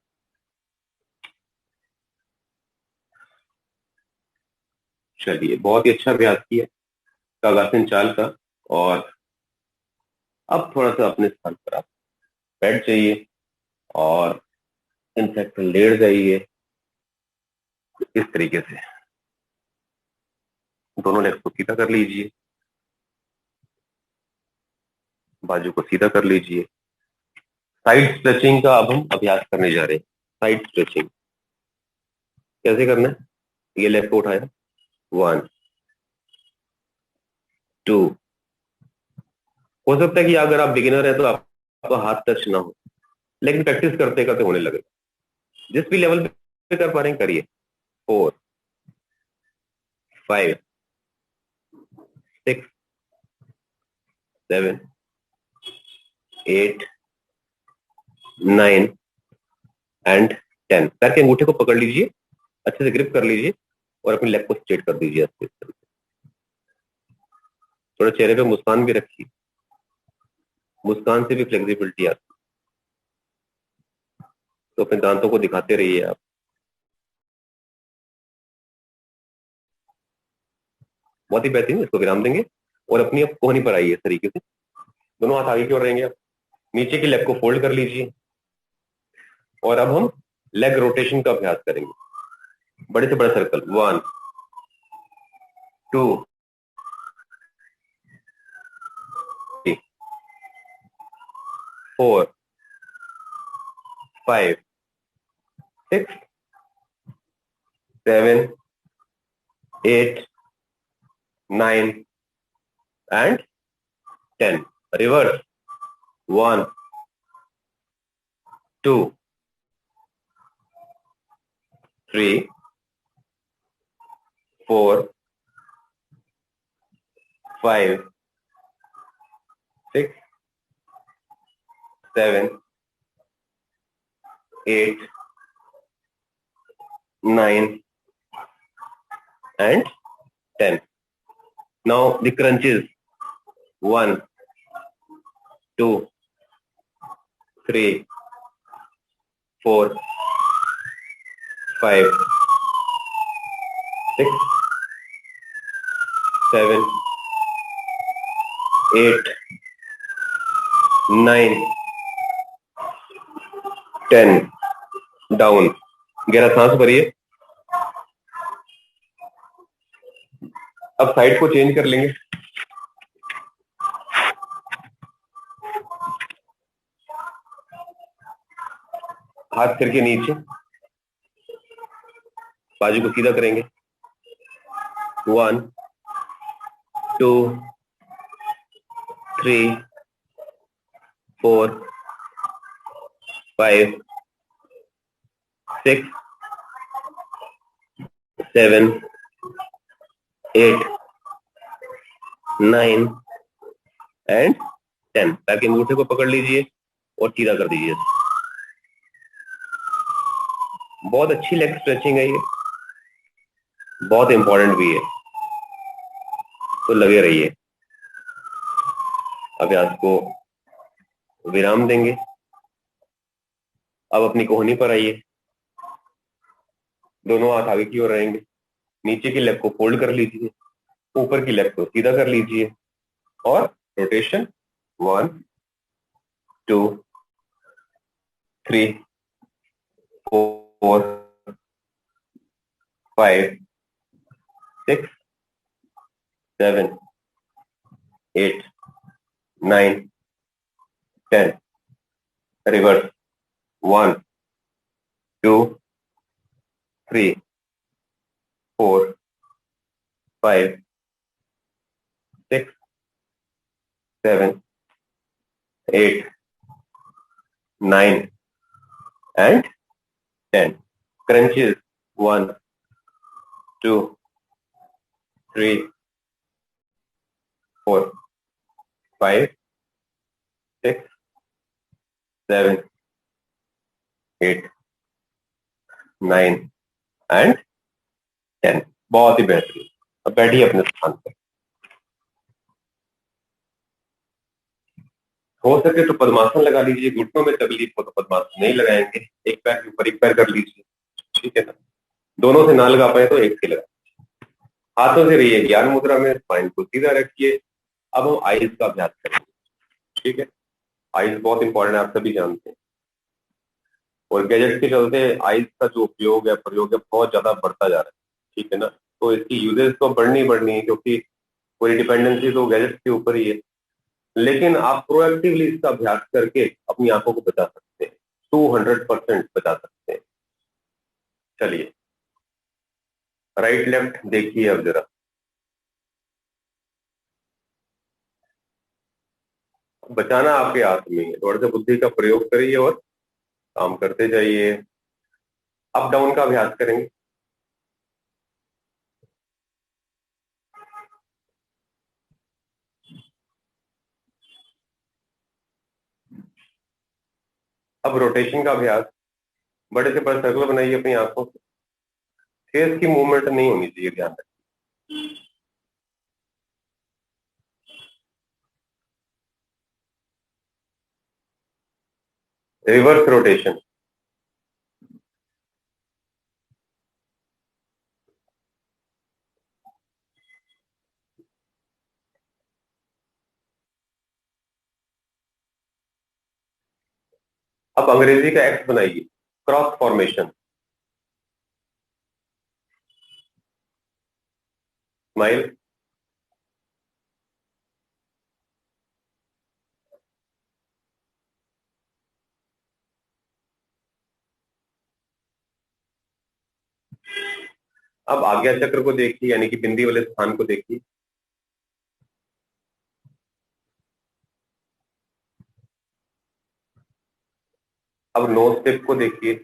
चलिए, बहुत ही अच्छा अभ्यास किया कागासन चाल का। और अब थोड़ा सा अपने स्थान पर आप बैठ जाइए और इनफैक्ट लेट जाइए। इस तरीके से दोनों लेग्स को सीधा कर लीजिए, बाजू को सीधा कर लीजिए। साइड स्ट्रेचिंग का अब हम अभ्यास करने जा रहे हैं। साइड स्ट्रेचिंग कैसे करना है? ये लेग को उठाया, 1 2। हो सकता है कि अगर आप बिगिनर है तो आपका हाथ टच ना हो, लेकिन प्रैक्टिस करते करते होने लगेगा। जिस भी लेवल पे कर पा रहे हैं करिए। 4 5 6 7 8 9 एंड 10। पैर के अंगूठे को पकड़ लीजिए, अच्छे से ग्रिप कर लीजिए और अपनी लेग को स्ट्रेट कर दीजिए अच्छे से। थोड़ा चेहरे पे मुस्कान भी रखिए, मुस्कान से भी फ्लेक्सिबिलिटी आती है। तो अपने दांतों को दिखाते रहिए आप। बहुत ही बेहतरीन, इसको विराम देंगे और अपनी अब कोहनी पर आइए इस तरीके से। दोनों हाथ आगे की ओर रहेंगे आप। नीचे की लेग को फोल्ड कर लीजिए और अब हम लेग रोटेशन का अभ्यास करेंगे। बड़े से बड़ा circle, 1 2 3 4 5 6 7 8 9 and 10। Reverse, 1 2 3 4 5 6 7 8 9 and 10. Now the crunches, 1 2 3 4 5 6 7 8 9 10। Down, गहरा सांस भरिए। अब साइड को चेंज कर लेंगे। हाथ सिर के नीचे, बाजू को सीधा करेंगे। 1 2 3 4 5 6 7 8 9 एंड 10। पैर के अंगूठे को पकड़ लीजिए और सीधा कर दीजिए। बहुत अच्छी लेग स्ट्रेचिंग है ये, बहुत इंपॉर्टेंट भी है, तो लगे रहिए। अभ्यास को विराम देंगे। अब अपनी कोहनी पर आइए। दोनों हाथ आगे की ओर रहेंगे। नीचे की लेग को फोल्ड कर लीजिए, ऊपर की लेग को सीधा कर लीजिए और rotation, 1 2 3 4 5 6 7 8 9 10। Reverse, 1 2 3 4 5 6 7 8 9 and 10। Crunches, 1 2 3 4 5 6 7 8, 9 and 10। बहुत ही बेहतरीन। अब बैठिए अपने स्थान पर। हो सके तो पद्मासन लगा लीजिए, घुटनों में तकलीफ हो तो पद्मासन नहीं लगाएंगे, एक पैर के ऊपर एक पैर कर लीजिए, ठीक है ना। दोनों से ना लगा पाए तो एक से लगा। हाथों से रहिए ज्ञान मुद्रा में, स्पाइन को सीधा रखिए। अब हम आइज का अभ्यास करेंगे, ठीक है। आइज बहुत इंपॉर्टेंट है, आप सभी जानते हैं। और गैजेट के चलते आइज का जो उपयोग है, प्रयोग है, बहुत ज्यादा बढ़ता जा रहा है, ठीक है ना। तो इसकी यूजेस तो बढ़नी है, क्योंकि पूरी डिपेंडेंसी तो गैजेट के ऊपर ही है। लेकिन आप प्रोएक्टिवली इसका अभ्यास करके अपनी आंखों को बचा सकते हैं, 200% बचा सकते हैं। चलिए, राइट लेफ्ट देखिए अब जरा। बचाना आपके हाथ में है, थोड़ा सा बुद्धि का प्रयोग करिए और काम करते जाइए। अप डाउन का अभ्यास करेंगे। अब रोटेशन का अभ्यास। बड़े से बड़ा सर्कल बनाइए अपनी आंखों से। फेस की मूवमेंट नहीं होनी चाहिए, ध्यान रखिए। Reverse rotation. अब अंग्रेजी का एक्स बनाइए, क्रॉस फॉर्मेशन। स्माइल। अब आज्ञा चक्र को देखिए, यानी कि बिंदी वाले स्थान को देखिए। अब नोज टिप को देखिए।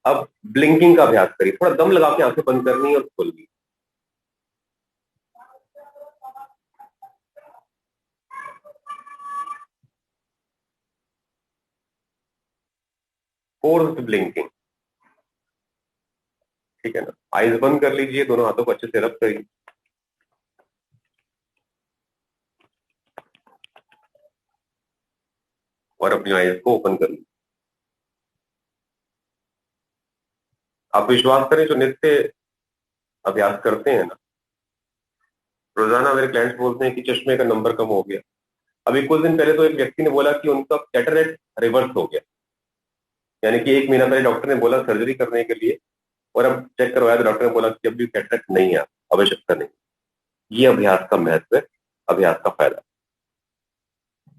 अब ब्लिंकिंग का अभ्यास करिए, थोड़ा दम लगा के आंखें बंद करनी है और खोलनी। फोर्स्ड ब्लिंकिंग, ठीक है ना। आइज बंद कर लीजिए, दोनों हाथों को अच्छे से रब करिए और अपनी आइज को ओपन कर लीजिए। आप विश्वास करें, जो नित्य अभ्यास करते हैं ना, रोजाना मेरे क्लाइंट्स बोलते हैं कि चश्मे का नंबर कम हो गया। अभी कुछ दिन पहले तो एक व्यक्ति ने बोला कि उनका कैटरेक्ट रिवर्स हो गया, यानी कि 1 महीना पहले डॉक्टर ने बोला सर्जरी करने के लिए, और अब चेक करवाया तो डॉक्टर ने बोला कि अभी कैटरेक्ट नहीं है, आवश्यकता नहीं। ये अभ्यास का महत्व है, अभ्यास का फायदा।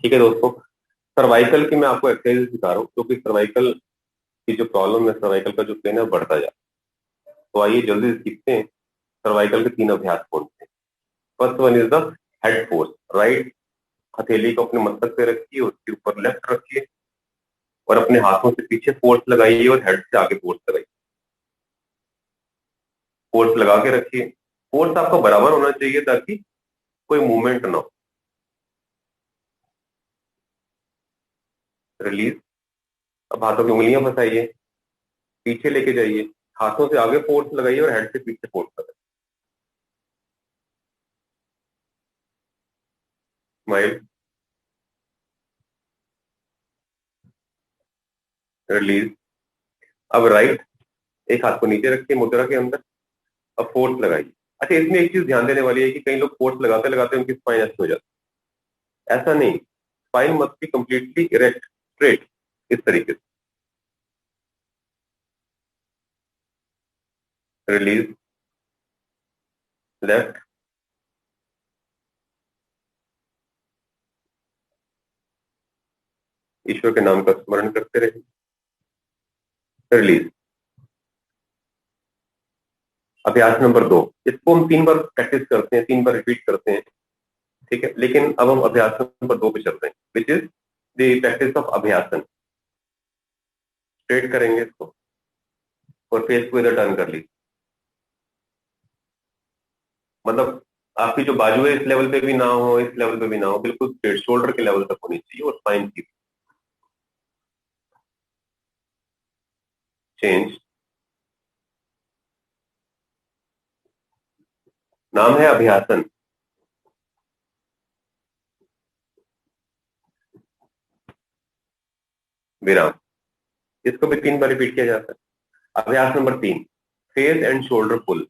ठीक है दोस्तों, सर्वाइकल की मैं आपको एक्सरसाइज सिखा रहा हूँ, क्योंकि सर्वाइकल की जो प्रॉब्लम है, सर्वाइकल का जो पेन है, बढ़ता जा रहा है। तो आइए जल्दी से सीखते हैं सर्वाइकल के 3 अभ्यास कौन से। First one is the head force. Right हथेली को अपने मस्तक पे रखिए, उसके ऊपर लेफ्ट रखिए और अपने हाथों से पीछे फोर्स लगाइए और हेड से आगे फोर्स लगाइए। फोर्स लगा के रखिए। फोर्स आपका बराबर होना चाहिए ताकि कोई मूवमेंट ना हो। रिलीज। अब हाथों की उंगलियां फंसाइए, पीछे लेके जाइए, हाथों से आगे फोर्स लगाइए और हेड से पीछे फोर्स लगाइए। स्माइल। रिलीज। अब राइट, एक हाथ को नीचे रखिए मुद्रा के अंदर। अब फोर्स लगाइए। अच्छा, इसमें एक चीज ध्यान देने वाली है कि कई लोग फोर्स लगाते लगाते उनकी स्पाइन ऐसे हो जाती है। ऐसा नहीं, spine must be completely erect, straight, इस तरीके से। रिलीज। लेफ्ट। ईश्वर के नाम का स्मरण करते रहिए। रिलीज। अभ्यास नंबर 2, इसको हम 3 बार प्रैक्टिस करते हैं, 3 बार रिपीट करते हैं, ठीक है। लेकिन अब हम अभ्यास नंबर 2 पे चलते हैं, which is the practice of अभ्यासन। स्ट्रेट करेंगे इसको और फेस को इधर टर्न कर लीजिए। मतलब आपकी जो बाजू है इस लेवल पे भी ना हो, इस लेवल पे भी ना हो, बिल्कुल स्ट्रेट शोल्डर के लेवल तक होनी चाहिए और स्पाइन की चेंज। नाम है अभ्यासन। विराम। इसको भी 3 बार रिपीट किया जाता है। अभ्यास नंबर 3, फेस एंड शोल्डर पुल।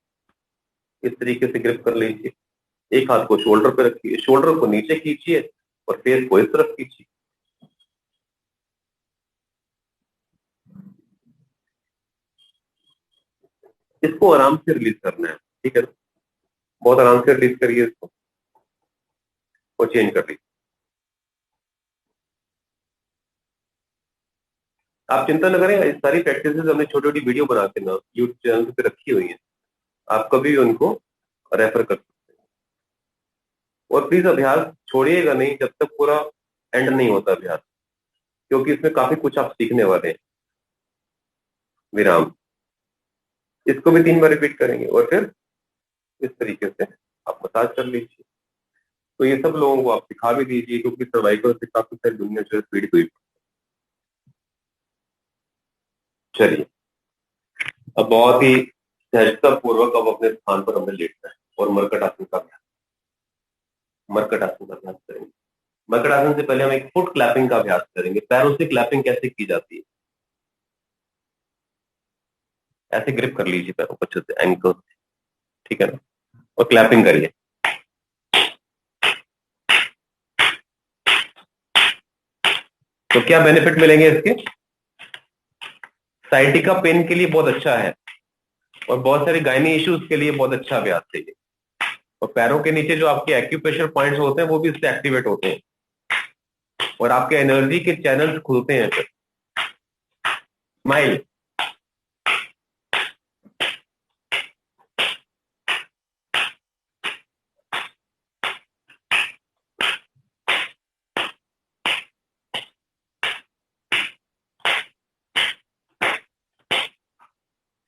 इस तरीके से ग्रिप कर लीजिए। एक हाथ को शोल्डर पे रखिए, शोल्डर को नीचे खींचिए और फेस को इस तरफ खींचिए। इसको आराम से रिलीज करना है, ठीक है ना? बहुत आराम से रिलीज करिए इसको और चेंज कर लीजिए। आप चिंता न करें, इस सारी प्रैक्टिस हमने छोटी छोटी वीडियो बना के ना यूट्यूब चैनल पे रखी हुई है, आप कभी भी उनको रेफर कर सकते हैं। और प्लीज अभ्यास छोड़िएगा नहीं जब तक पूरा एंड नहीं होता अभ्यास, क्योंकि इसमें काफी कुछ आप सीखने वाले हैं। विराम। इसको भी 3 बार रिपीट करेंगे और फिर इस तरीके से आप मसाज कर लीजिए। तो ये सब लोगों को आप सिखा भी दीजिए, क्योंकि सर्वाइकल से काफी सारी दुनिया जो है पीड़ित हुई। चलिए, अब बहुत ही सहजता पूर्वक अब अपने स्थान पर हमें लेटना है और मरकट आसन का अभ्यास, मरकट आसन का अभ्यास करेंगे। मरकट आसन से पहले हम एक फुट क्लैपिंग का अभ्यास करेंगे। पैरों से क्लैपिंग कैसे की जाती है, ऐसे ग्रिप कर लीजिए पैरों को अच्छे से, एंकल, ठीक है ना, और क्लैपिंग करिए। तो क्या बेनिफिट मिलेंगे इसके? साइटिका पेन के लिए बहुत अच्छा है और बहुत सारे गायनी इश्यूज के लिए बहुत अच्छा अभ्यास है ये। और पैरों के नीचे जो आपके एक्यूप्रेशर पॉइंट्स होते हैं वो भी इससे एक्टिवेट होते हैं और आपके एनर्जी के चैनल्स खुलते हैं फिर। स्माइल।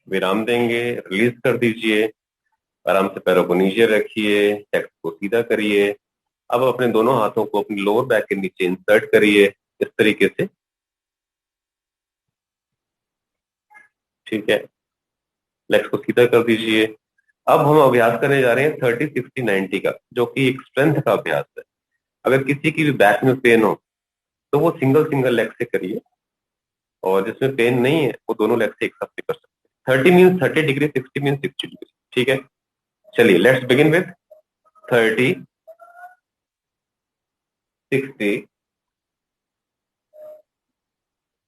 विराम देंगे, रिलीज कर दीजिए। आराम से पैरों को नीचे रखिए, चेस्ट को सीधा करिए। अब अपने दोनों हाथों को अपनी लोअर बैक के नीचे इंसर्ट करिए इस तरीके से, ठीक है। लेग्स को सीधा कर दीजिए। अब हम अभ्यास करने जा रहे हैं 30-60-90 का, जो कि एक स्ट्रेंथ का अभ्यास है। अगर किसी की भी बैक में पेन हो तो वो सिंगल सिंगल लेग से करिए, और जिसमें पेन नहीं है वो दोनों लेग से एक साथ भी कर सकते हैं। 30 मीन्स 30 डिग्री, 60 मीन्स 60 डिग्री, ठीक है। चलिए, let's begin with 30, 60,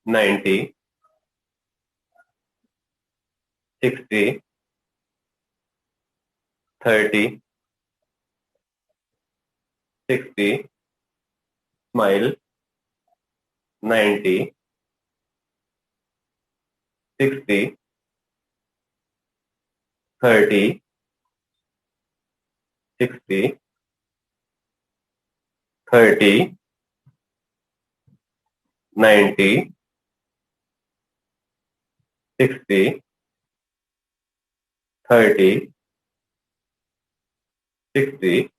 90, 60, 30, 60, smile, 90, 60, 30, 60, 30, 90, 60, 30, 60,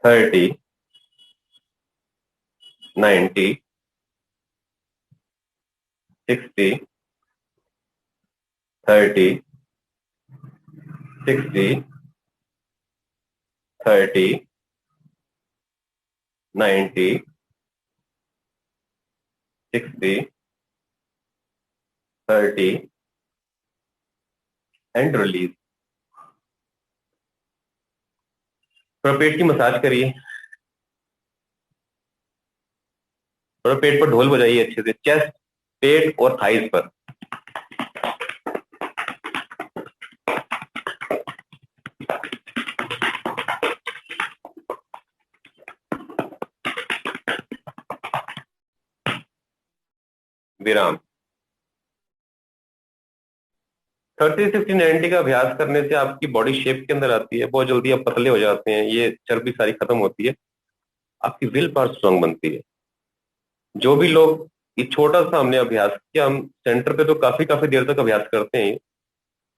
30, 90, 60, 30, 60, 30, 90, 60, 30 and release. थोड़ा पेट की मसाज करिए, थोड़ा पेट पर ढोल बजाइए अच्छे से, चेस्ट, पेट और थाइज पर। विराम। 30-60-90 का अभ्यास करने से आपकी बॉडी शेप के अंदर आती है, बहुत जल्दी आप पतले हो जाते हैं, ये चर्बी सारी खत्म होती है, आपकी विल पावर स्ट्रांग बनती है। जो भी लोग, ये छोटा सा हमने अभ्यास किया, हम सेंटर पे तो काफी काफी देर तक अभ्यास करते हैं,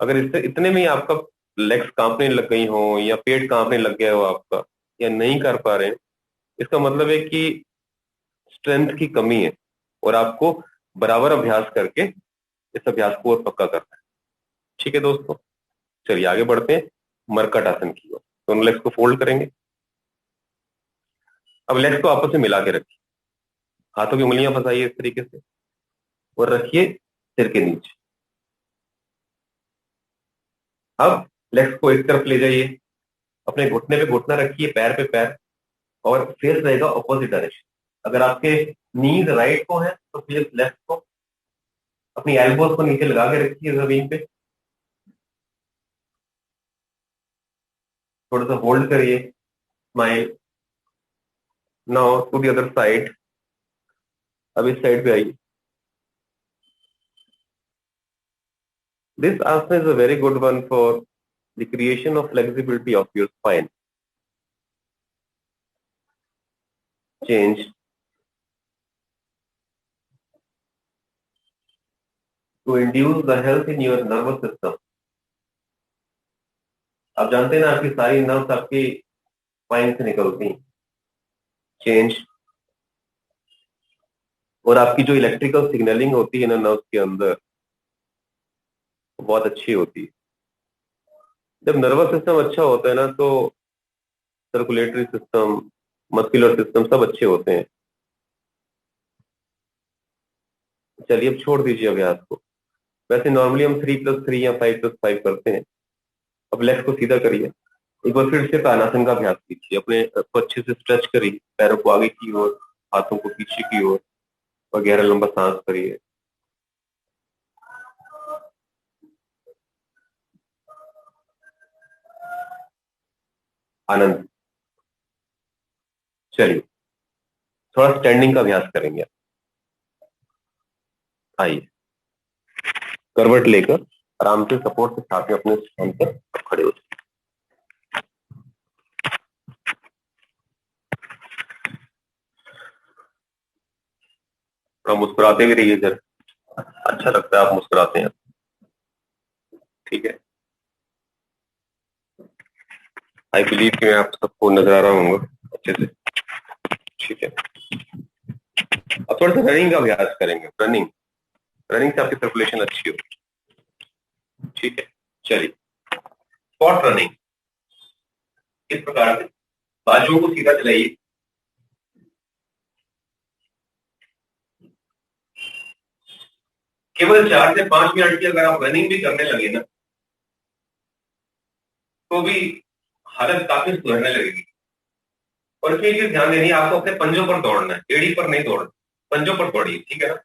अगर इससे इतने में ही आपका लेग्स कांपने लग गई हो या पेट कांपने लग गया हो आपका, या नहीं कर पा रहे हैं, इसका मतलब है कि स्ट्रेंथ की कमी है और आपको बराबर अभ्यास करके इस अभ्यास को और पक्का करना है। ठीक है दोस्तों, चलिए आगे बढ़ते हैं मरकट आसन की ओर। दोनों लेग्स को फोल्ड करेंगे। अब लेग्स को आपस में मिला के रखिए, हाथों की उंगलियां फंसाइए इस तरीके से और रखिए सिर के नीचे। अब लेग्स को एक तरफ ले जाइए, अपने घुटने पे घुटना रखिए, पैर पे पैर, और फेस रहेगा ऑपोजिट डायरेक्शन। अगर आपके नीज राइट को है तो फेस लेफ्ट को। अपनी एल्बोज को नीचे लगा के रखिए जमीन पे, थोड़ा सा होल्ड करिए, smile. Now to the other side. अब इस साइड पे आइए। दिस आसन is a very good one for the creation of flexibility of your spine. Change to induce the health in your nervous system. आप जानते हैं ना, आपकी सारी नर्व्स आपकी स्पाइन से निकलती हैं। चेंज, और आपकी जो इलेक्ट्रिकल सिग्नलिंग होती है ना नर्व्स के अंदर, वो बहुत अच्छी होती है। जब नर्वस सिस्टम अच्छा होता है ना तो सर्कुलेटरी सिस्टम, मस्कुलर सिस्टम सब अच्छे होते हैं। चलिए अब छोड़ दीजिए अभ्यास को। वैसे नॉर्मली हम 3+3 या 5+5 करते हैं। अब लेग्स को सीधा करिए, एक बार फिर से तानासन का अभ्यास कीजिए। अपने को अच्छे से स्ट्रेच करिए, पैरों को आगे की ओर, हाथों को पीछे की ओर, और गहरा लंबा सांस करिए। आनंद। चलिए थोड़ा स्टैंडिंग का अभ्यास करेंगे। आइए, करवट लेकर आराम से सपोर्ट के साथ में अपने स्थान पर खड़े हो जाइए। थोड़ा मुस्कुराते भी रहिए सर, अच्छा लगता है आप मुस्कुराते हैं। ठीक है, आई बिलीव कि मैं आप सबको नजर आ रहा हूँ अच्छे से। ठीक है, अब थोड़ा सा रनिंग का अभ्यास करेंगे। रनिंग, रनिंग से आपकी सर्कुलेशन अच्छी होगी। ठीक है, चलिए स्पॉट रनिंग। इस प्रकार से बाजुओं को सीधा चलाइए। केवल 4 से 5 मिनट की अगर आप रनिंग भी करने लगे ना, तो भी हालत काफी सुधरने लगेगी। और इसमें एक चीज ध्यान देनी है, आपको अपने पंजों पर दौड़ना है, एड़ी पर नहीं दौड़ना, पंजों पर दौड़िए। ठीक है ना,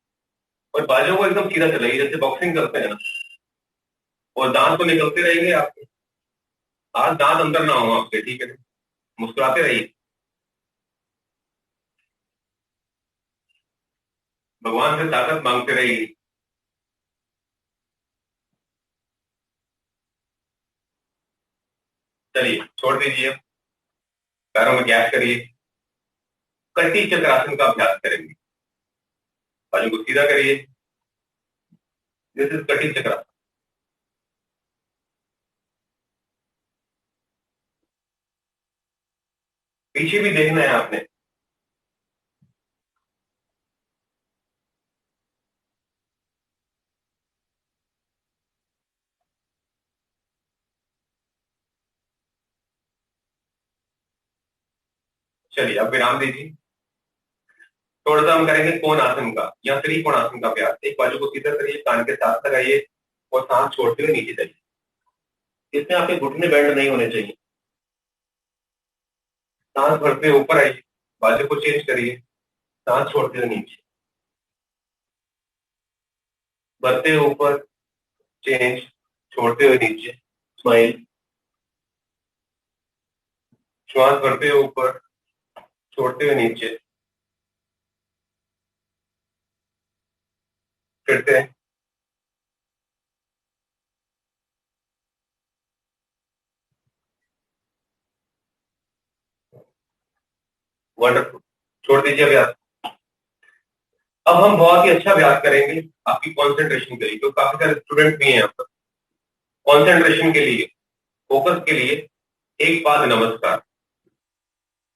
और बाजुओं को एकदम सीधा चलाइए जैसे बॉक्सिंग करते हैं ना। और दांत तो निकलते रहेंगे आपके, आज दांत अंदर ना हो आपके। ठीक है, मुस्कुराते रहिए, भगवान से ताकत मांगते रहिए। चलिए छोड़ दीजिए, पैरों में गैप करिए। कटी चक्रासन का अभ्यास करेंगे। बाजू को सीधा करिए, दिस इज कटी चक्रासन। पीछे भी देखना है आपने। चलिए अब विराम दीजिए। थोड़ा सा हम करेंगे कोण आसन का या त्रिकोण आसन का अभ्यास। एक बाजू को सीधा करिए, कान के साथ लगाइए और सांस छोड़ते हुए नीचे जाइए। इसमें आपके घुटने बेंड नहीं होने चाहिए। सांस भरते हुए ऊपर आइए, बाजू को चेंज करिए, सांस छोड़ते हुए नीचे, भरते हुए ऊपर, चेंज, छोड़ते हुए नीचे, स्माइल, श्वास भरते हुए ऊपर, छोड़ते हुए नीचे, फिर से। वंडरफुल, छोड़ दीजिए अभ्यास। अब हम बहुत ही अच्छा अभ्यास करेंगे आपकी कंसंट्रेशन के लिए, क्योंकि काफी सारे स्टूडेंट भी हैं यहाँ पर। कंसंट्रेशन के लिए फोकस के लिए एक पाद नमस्कार,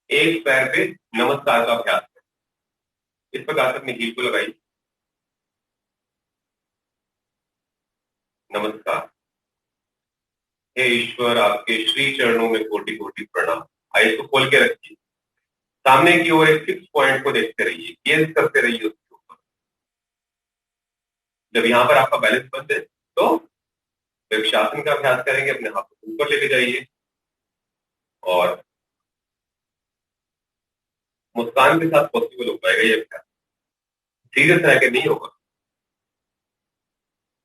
एक पैर पे नमस्कार का अभ्यास करें। इस प्रकार से अपनी हील को लगाइए। नमस्कार। हे ईश्वर, आपके श्री चरणों में कोटि कोटि प्रणाम। आइए इसको खोल के रखिए। सामने की ओर एक फिक्स पॉइंट को देखते रहिए, गेज करते रहिए उसके ऊपर। जब यहाँ पर आपका बैलेंस बन जाए तो वृक्षासन का अभ्यास करेंगे। अपने हाथों को ऊपर लेके जाइए और मुस्कान के साथ पॉसिबल हो पाएगा ये अभ्यास। सीरियस रह के नहीं होगा,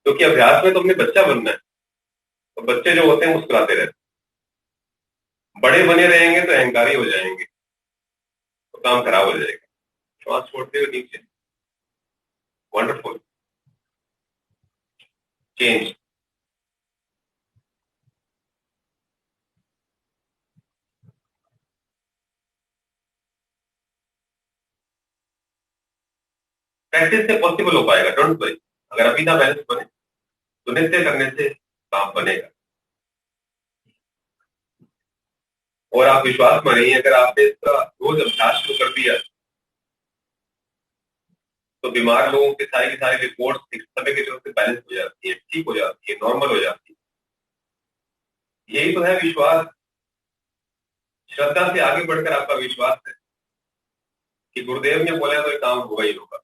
क्योंकि अभ्यास में तो हमने बच्चा बनना है। तो बच्चे जो होते हैं मुस्कुराते रहते हैं, बड़े बने रहेंगे तो अहंकारी हो जाएंगे, तो काम खराब हो जाएगा। श्वास छोड़ते हुए नीचे। वंडरफुल। चेंज। प्रैक्टिस से पॉसिबल हो पाएगा, डोंट वरी। अगर अभी ना बैलेंस बने तो नित्य करने से काम बनेगा। और आप विश्वास मानिए, अगर आपने इसका रोज अभ्यास शुरू कर दिया तो बीमार लोगों के सारी की सारी रिपोर्ट एक समय के चलते बैलेंस हो जाती है, ठीक हो जाती है, नॉर्मल हो जाती है। यही तो है विश्वास। श्रद्धा से आगे बढ़कर आपका विश्वास है कि गुरुदेव ने बोला तो ये काम होगा ही होगा।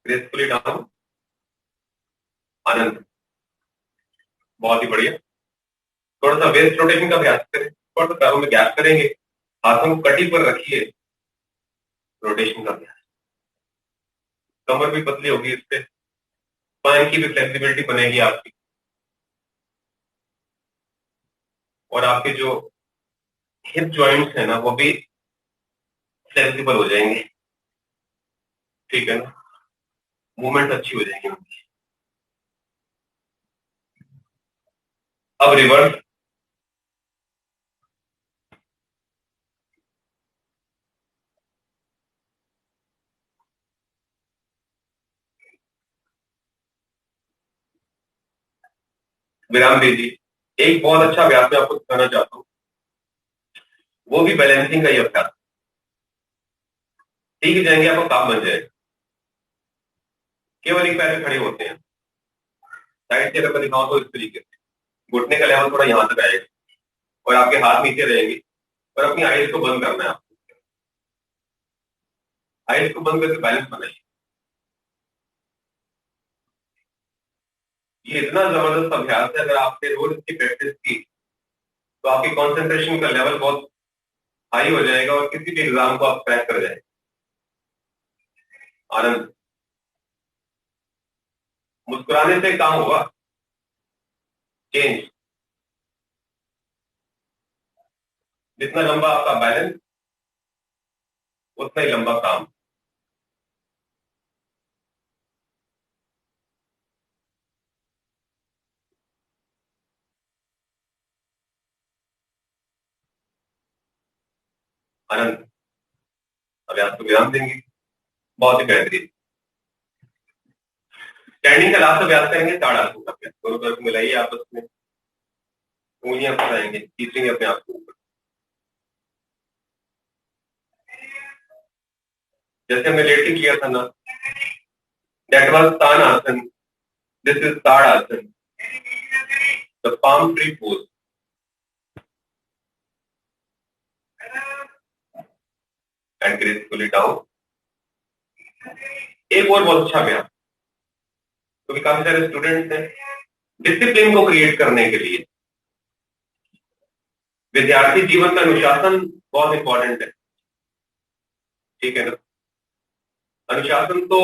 Gracefully down. आनंद। बहुत ही बढ़िया। थोड़ा सा वेस्ट रोटेशन का अभ्यास करें। थोड़ा सा पैरों में गैप करेंगे, हाथों को कटी पर रखिए। रोटेशन का अभ्यास। कमर भी पतली होगी इससे, स्पाइन की भी फ्लेक्सिबिलिटी बनेगी आपकी, और आपके जो हिप जॉइंट्स है ना वो भी फ्लेक्सिबल हो जाएंगे। ठीक है ना, मूवमेंट अच्छी हो जाएगी उनकी। अब रिवर्स। विराम दीजिए। एक बहुत अच्छा अभ्यास मैं आपको सिखाना चाहता हूँ, वो भी बैलेंसिंग का ही अभ्यास। सीख जाएंगे, आपको काम बन जाएगा। केवल एक पैर में खड़े होते हैं। साइड से अगर मैं दिखाऊं तो इस तरीके से घुटने का लेवल थोड़ा यहां तक आएगा और आपके हाथ नीचे रहेंगे, और अपनी आईज को बंद करना है आपको। आईज को बंद करके बैलेंस बनाइए। ये इतना जबरदस्त अभ्यास है, अगर आपने रोज इसकी प्रैक्टिस की तो आपकी कंसंट्रेशन का लेवल बहुत हाई हो जाएगा और किसी भी एग्जाम को आप क्रैक कर जाएंगे। आनंद। मुस्कुराने से काम होगा। चेंज। जितना लंबा आपका बैलेंस उतना ही लंबा काम। आनंद। अभ्यास को विराम देंगे। बहुत ही बेहतरीन। स्टैंडिंग का लास्ट अभ्यास करेंगे, ताड़ासन का अभ्यास। दोनों तरफ मिलाइए आपस में, उंगलियां फैलाएंगे, खींचेंगे अपने आप को ऊपर। जैसे हमने लेट के किया था ना, दैट वाज तान आसन, this is tadasana, the palm tree pose. And gracefully down. एक और बहुत अच्छा अभ्यास, क्योंकि काफी सारे स्टूडेंट्स हैं, डिसिप्लिन को क्रिएट करने के लिए विद्यार्थी जीवन का अनुशासन बहुत इंपॉर्टेंट है। ठीक है ना, अनुशासन तो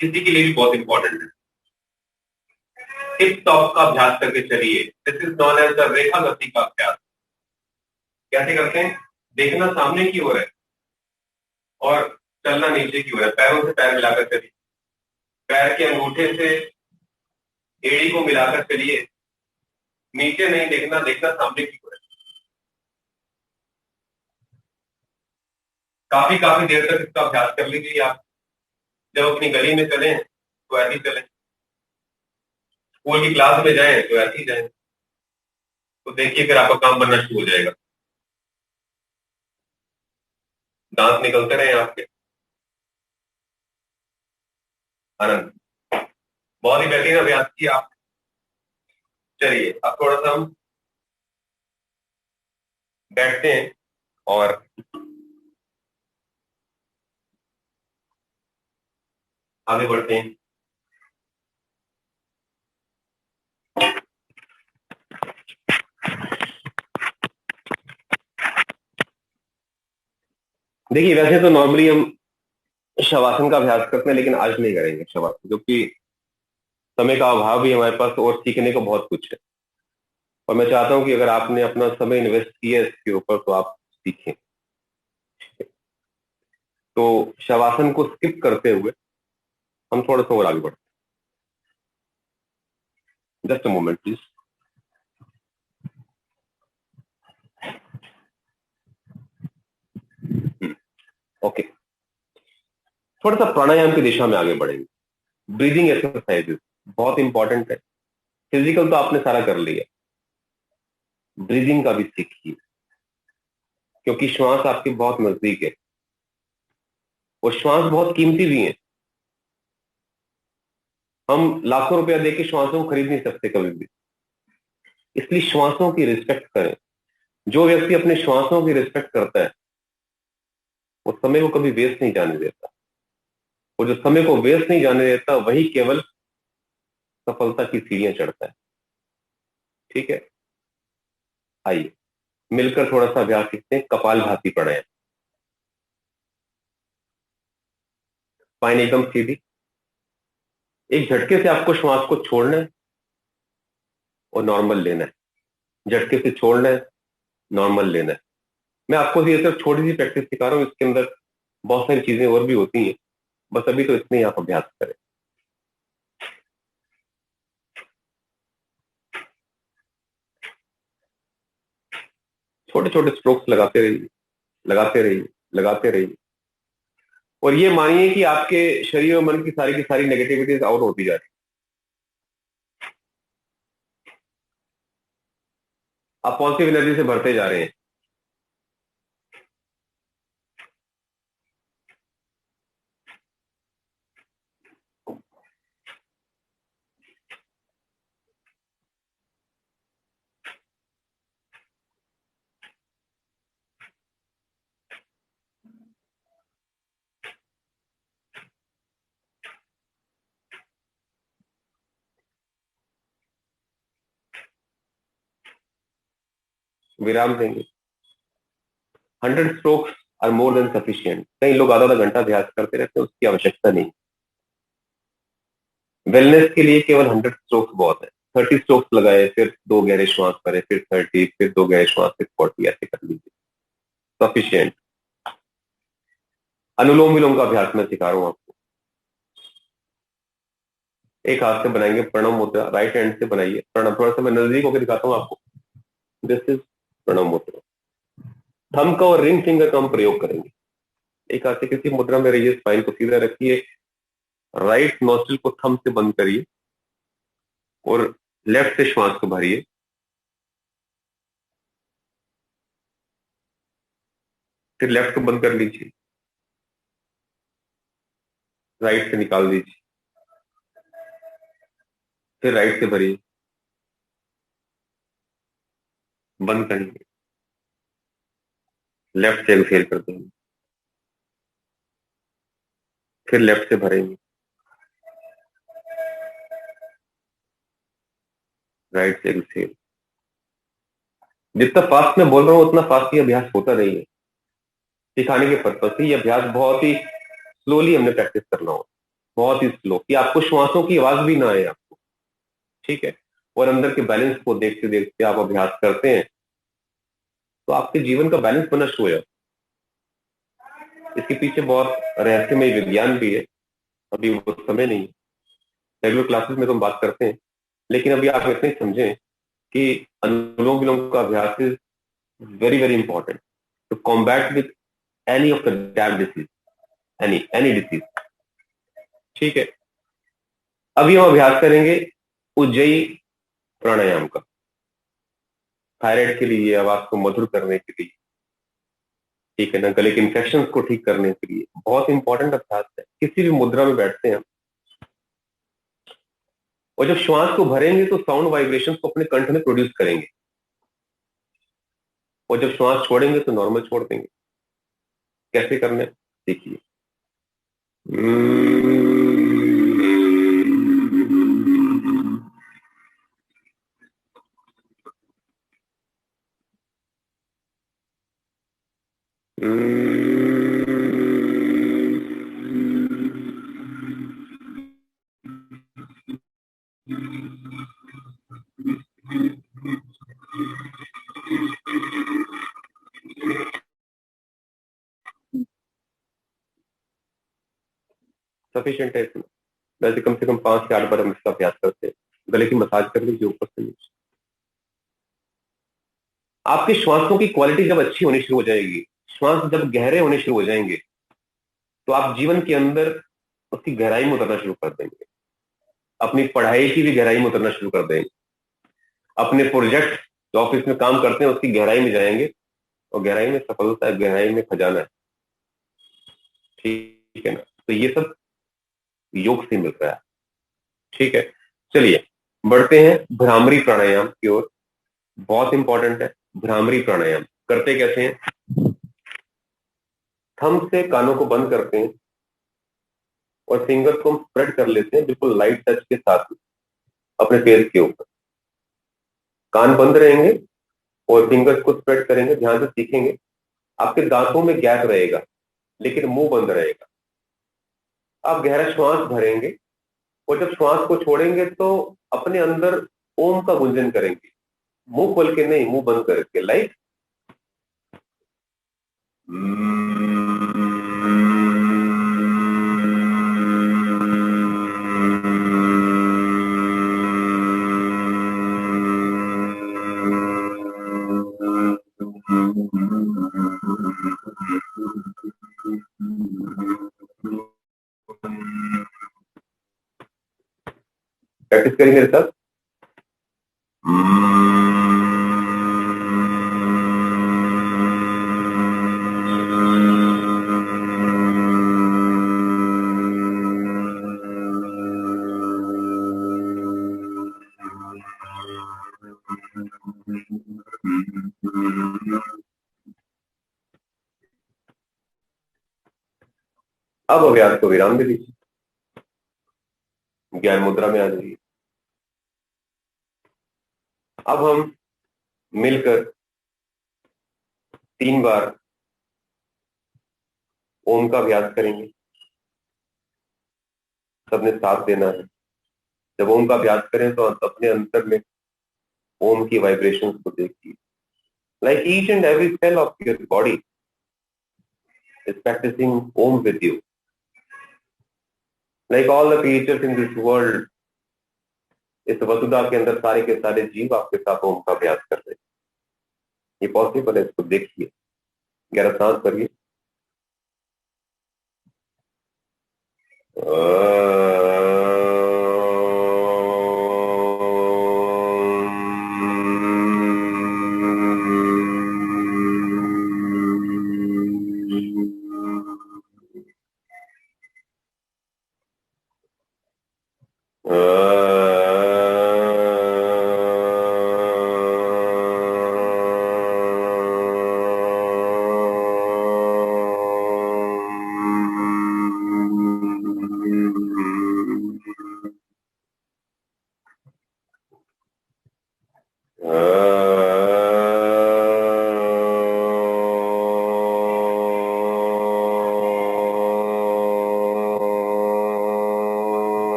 किसी के लिए भी बहुत इंपॉर्टेंट है। टिप टॉप का अभ्यास करके चलिए। This is known as the रेखा गति का अभ्यास। कैसे करते हैं? देखना सामने की ओर है और चलना नीचे की ओर है। पैरों से पैर मिलाकर चलिए, पैर के अंगूठे से एड़ी को मिलाकर चलिए। नीचे नहीं देखना, देखना सामने की ओर है। काफी काफी देर तक इसका अभ्यास कर लीजिए आप। जब अपनी गली में चले तो ऐसे ही चले, स्कूल की क्लास में जाए तो ऐसे ही जाए। तो देखिए फिर आपका काम बनना शुरू हो जाएगा। दांत निकलते रहे आपके। आनंद, बहुत ही बेहतरीन अभ्यास किया आप। चलिए अब थोड़ा सा हम बैठते हैं और आगे बढ़ते हैं। देखिए वैसे तो नॉर्मली हम शवासन का अभ्यास करते हैं, लेकिन आज नहीं करेंगे शवासन, क्योंकि समय का अभाव भी हमारे पास और सीखने को बहुत कुछ है। और मैं चाहता हूं कि अगर आपने अपना समय इन्वेस्ट किया है इसके ऊपर तो आप सीखें। तो शवासन को स्किप करते हुए हम थोड़ा सा और आगे बढ़ते हैं। Just a moment please. Okay, थोड़ा सा प्राणायाम की दिशा में आगे बढ़ेंगे। ब्रीदिंग एक्सरसाइजेस बहुत इंपॉर्टेंट है। फिजिकल तो आपने सारा कर लिया, ब्रीदिंग का भी सीखिए, क्योंकि श्वास आपके बहुत नजदीक है और श्वास बहुत कीमती भी है। हम लाखों रुपया देके श्वासों को खरीद नहीं सकते कभी भी, इसलिए श्वासों की रिस्पेक्ट करें। जो व्यक्ति अपने श्वासों की रिस्पेक्ट करता है वो समय को कभी वेस्ट नहीं जाने देता। वो जो समय को वेस्ट नहीं जाने देता वही केवल सफलता की सीढ़ियां चढ़ता है। ठीक है, आइए मिलकर थोड़ा सा अभ्यास सीखते हैं। कपालभाति प्राणायाम। स्पाइन एकदम सीधी। एक झटके से आपको श्वास को छोड़ना है और नॉर्मल लेना है। झटके से छोड़ना है, नॉर्मल लेना है। मैं आपको ये सिर्फ छोटी सी प्रैक्टिस सिखा रहा हूँ, इसके अंदर बहुत सारी चीजें और भी होती हैं। बस अभी तो इतने ही आप अभ्यास करें। छोटे छोटे स्ट्रोक्स लगाते रहिए, लगाते रहिए, लगाते रहिए। और ये मानिए कि आपके शरीर और मन की सारी नेगेटिविटीज आउट होती जा रही है। आप पॉजिटिव एनर्जी से भरते जा रहे हैं। विराम देंगे। 100 strokes are more than sufficient. कई लोग आधा आधा घंटा अभ्यास करते रहते हैं, उसकी आवश्यकता नहीं। वेलनेस के लिए केवल 100 स्ट्रोक्स बहुत है। 30 स्ट्रोक्स लगाए, फिर दो गहरे श्वास भरे, फिर 30, फिर दो गहरे श्वास, फिर 40, ऐसे कर लीजिए, सफिशियंट। अनुलोम विलोम का अभ्यास मैं सिखा रहा हूँ आपको। एक हाथ से बनाएंगे प्रणव मुद्रा, राइट हैंड से बनाइए प्रणव। थोड़ा सा मैं नजदीक होकर दिखाता हूँ आपको। दिस इज प्रणव मुद्रा। थंब का और रिंग फिंगर का हम प्रयोग करेंगे। एक हाथ से किसी मुद्रा में रहिए, स्पाइन को सीधा रखिए, राइट नोस्ट्रिल को थंब से बंद करिए और लेफ्ट से श्वास को भरिए। फिर लेफ्ट को बंद कर लीजिए, राइट से निकाल दीजिए, फिर राइट से भरिए, बंद करिए, लेफ्ट से एक्सहेल कर देंगे, फिर लेफ्ट से भरेंगे, राइट से एक्सहेल। जितना फास्ट मैं बोल रहा हूँ उतना फास्ट ये अभ्यास होता नहीं है। सिखाने के पर्पज से ये अभ्यास बहुत ही स्लोली हमने प्रैक्टिस करना हो, बहुत ही स्लो, कि आपको श्वासों की आवाज भी ना आए आपको। ठीक है, और अंदर के बैलेंस को देखते देखते आप अभ्यास करते हैं तो आपके जीवन का बैलेंस बनना शुरू हो जाता है। इसके पीछे बहुत रहस्यमय विज्ञान भी है। अभी वो समय नहीं है, रेगुलर क्लासेस में तो हम बात करते हैं, लेकिन अभी आप इतने समझें कि अनुलोम विलोम का अभ्यास is very very important to combat with any of the damn disease, any disease. ठीक है, अभी हम अभ्यास करेंगे उज्जयी प्राणायाम का। थायराइड के लिए, आवाज को मधुर करने के लिए, ठीक है ना, गले के इन्फेक्शन को ठीक करने के लिए बहुत इंपॉर्टेंट अभ्यास है। किसी भी मुद्रा में बैठते हैं और जब श्वास को भरेंगे तो साउंड वाइब्रेशन को अपने कंठ में प्रोड्यूस करेंगे, और जब श्वास छोड़ेंगे तो नॉर्मल छोड़ देंगे। कैसे करना है देखिए। सफिशिएंट है इसमें। वैसे कम से कम 5 से 8 बार हम इसका अभ्यास करते हैं। गले की मसाज कर लीजिए ऊपर से नीचे। आपके श्वासों की क्वालिटी जब अच्छी होनी शुरू हो जाएगी, श्वास जब गहरे होने शुरू हो जाएंगे, तो आप जीवन के अंदर उसकी गहराई में उतरना शुरू कर देंगे। अपनी पढ़ाई की भी गहराई में उतरना शुरू कर देंगे। अपने प्रोजेक्ट जो ऑफिस में काम करते हैं उसकी गहराई में जाएंगे, और गहराई में सफलता है, गहराई में खजाना है। ठीक है ना। तो ये सब योग से मिल रहा है। ठीक है, चलिए बढ़ते हैं भ्रामरी प्राणायाम की ओर। बहुत इंपॉर्टेंट है भ्रामरी प्राणायाम। करते कैसे हैं? थंब से कानों को बंद करते हैं और फिंगर को हम स्प्रेड कर लेते हैं बिल्कुल लाइट टच के साथ अपने फेस के ऊपर। कान बंद रहेंगे और फिंगर्स को स्प्रेड करेंगे। ध्यान से सीखेंगे। आपके दांतों में गैप रहेगा लेकिन मुंह बंद रहेगा। आप गहरा श्वास भरेंगे और जब श्वास को छोड़ेंगे तो अपने अंदर ओम का गुंजन करेंगे। मुंह खोल के नहीं, मुंह बंद करके, लाइक प्रैक्टिस करेंगे मेरे साथ। अब अभ्यास को विराम दे दीजिए। ज्ञान मुद्रा में आ जाइए। अब हम मिलकर 3 बार ओम का अभ्यास करेंगे। सबने साथ देना है। जब ओम का अभ्यास करें तो अपने अंतर में ओम की वाइब्रेशंस को देखिए। Like each and every cell of your body is practising Om with you. Like all the creatures in this world, इस वसुधा के अंदर सारे के सारे जीव आपके साथ ओम का अभ्यास कर रहे हैं। ये पॉसिबल है, इसको देखिए। गहरा सांस करिए।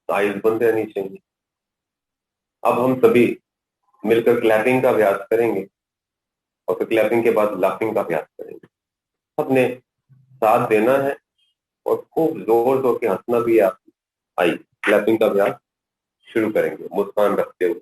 आइज बंद रहनी चाहिए। अब हम सभी मिलकर क्लैपिंग का अभ्यास करेंगे और फिर क्लैपिंग के बाद लाफिंग का अभ्यास करेंगे। सबने साथ देना है और खूब जोर जोर के हंसना भी है। आइए क्लैपिंग का अभ्यास शुरू करेंगे मुस्कान रखते हुए।